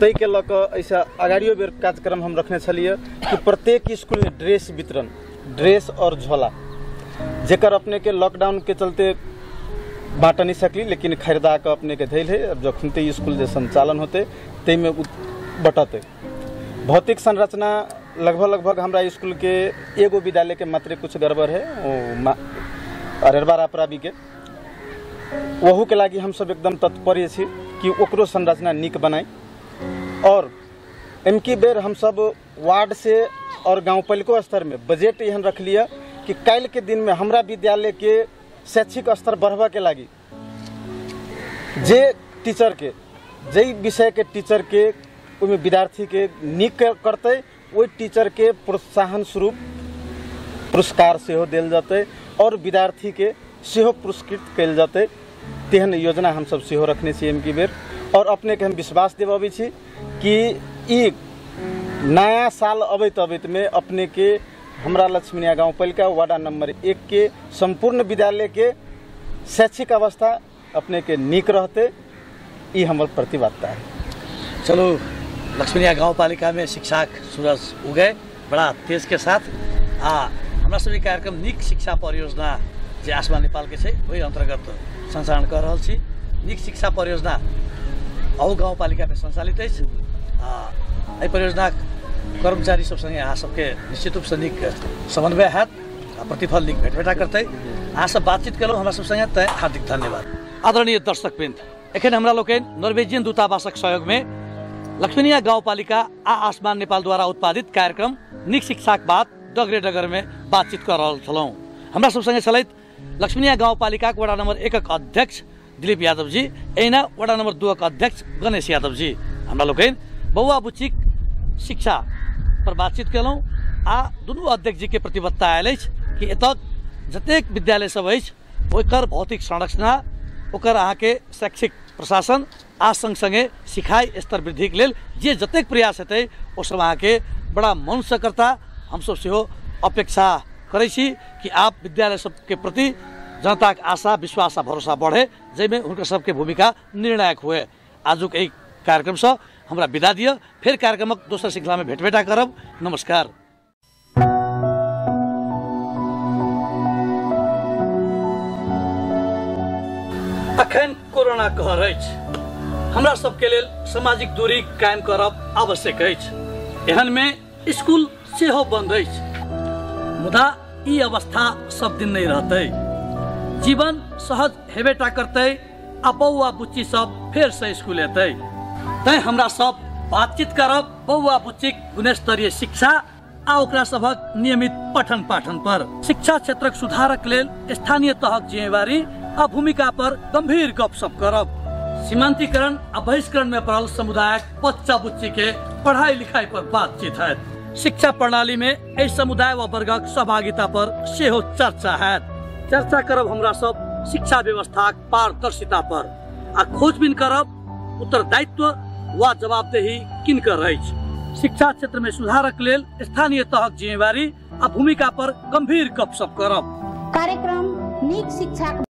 तै के लऽ कऽ ऐसा अगाड़ियो बेर कार्यक्रम हम रखने छलिए कि प्रत्येक स्कूल में ड्रेस वितरण ड्रेस और झोला जेकर अपने के लॉकडाउन के चलते बाँट नहीं सकली लेकिन खरीदा के अपने के धैल है। अब जखन ते स्कूल जे संचालन होते तै में बटते भौतिक संरचना लगभग हमरा स्कूल के एगो विद्यालय के मात्र कुछ गड़बड़ है वो अरेरबा रापराबी के वहू के लागी हम सब एकदम तत्पर छी कि ओकरो संरचना नीक बनाई और एमकी बेर हम सब वार्ड से और गाँव पालिको स्तर में बजट एहन रख लिया कि कल के दिन में हमरा विद्यालय के शैक्षिक स्तर बढ़वा के लागी जे टीचर के जे विषय के टीचर के उनमें विद्यार्थी के नीक करते वो टीचर के प्रोत्साहन स्वरूप पुरस्कार सेहो देल जाते और विद्यार्थी के सेहो पुरस्कृत कल जाते तेहन योजना हम सब सेहो रखने छी एमकी बेर। और अपने के हम विश्वास देवाबी छी कि ई नया साल अबैत में अपने के हमरा लक्ष्मीनिया गाँव पालिका वार्ड नंबर 1 के संपूर्ण विद्यालय के शैक्षिक अवस्था अपने के नीक रहते ये हमर प्रतिबद्धता है। चलो लक्ष्मीनिया गाँव पालिका में शिक्षा सूरज उगे बड़ा तेज के साथ हमरा सभी कार्यक्रम नीक शिक्षा परियोजना जे आसमान नेपाल के छै ओहि अंतर्गत संचालन कर रहल छी। नीक शिक्षा परियोजना अहू गाउँपालिका में संचालित अछि। एहि परियोजना कर्मचारी सब संगे अहाँ सबके निश्चित रूप से नीक समन्वय हैत, प्रतिफल नीक भेटबेटा करतै। अहाँ सब बातचीत केलहुँ हमरा सब संगे, तै हार्दिक धन्यवाद। आदरणीय दर्शकवृन्द, एखन हमरा लोकनि नर्वेजियन दूतावासक सहयोग में लक्ष्मीनिया गाउँपालिका आ आसमान नेपाल द्वारा उत्पादित कार्यक्रम नीक शिक्षाक बात डगरे डगर में बातचीत कर रहल छलौं। हमरा सब संगे छलैथ लक्ष्मीनिया गाउँपालिका वडा नंबर 1 का अध्यक्ष दिलीप यादव जी, एना वडा नंबर 2 का अध्यक्ष गणेश यादव जी। हमरा लोकनि बौआ बुच्चीक शिक्षा पर बातचीत केलौं। आ दुनू अध्यक्ष जी के प्रतिबद्धता आयल अछि कि एतऽ जतेक विद्यालय सब अछि ओकर भौतिक संरचना, ओकर अहाँके शैक्षिक प्रशासन आ संग संगे सिखाई स्तर वृद्धि के लेल जे जतेक प्रयास हेतै ओ सब अहाँके बड़ा मन से करता। हम सब सेहो अपेक्षा करै छी कि आप विद्यालय सबके प्रति जनता के आशा विश्वास आ भरोसा बढ़े, जाहिमे हुनकर सबके भूमिका निर्णायक हुए। आजुक एहि कार्यक्रम से हमरा विदा दिअ, फेर कार्यक्रमक दोसर श्रृंखला में भेटबेटा करब। नमस्कार। अखन कोरोना कहर अछि, हमरा सबके लेल सामाजिक दूरी कायम करब आवश्यक अछि। एहन में स्कूल सेहो बंद अछि, मुदा ई अवस्था सब दिन नहीं रहतै। जीवन सहज हेबेटा करतै आ बौआ बुच्ची सब फेर से स्कूल एतै। तैं हमरा सब बातचीत करब बौआ बुच्चीक गुणस्तरीय शिक्षा आ ओकरा सबक नियमित पठन पाठन पर। शिक्षा क्षेत्रक सुधारक लेल स्थानीय तहक जिम्मेवारी आ भूमिका पर गंभीर गपशप करब। सीमांतीकरण आ बहिष्करण में पड़ल समुदायक बच्चा बुच्ची के पढ़ाई लिखाई पर बातचीत है। शिक्षा प्रणाली में एहि समुदाय व वर्गक सहभागिता पर सेहो चर्चा है। चर्चा करब हमरा सब शिक्षा व्यवस्था पारदर्शिता पर आ खोजबीन करब उत्तरदायित्व व जवाबदेही किनकर अछि। शिक्षा क्षेत्र में सुधारक लेल स्थानीय तहक जिम्मेवारी आ भूमिका पर गंभीर गपशप करब। कार्यक्रम नीक शिक्षा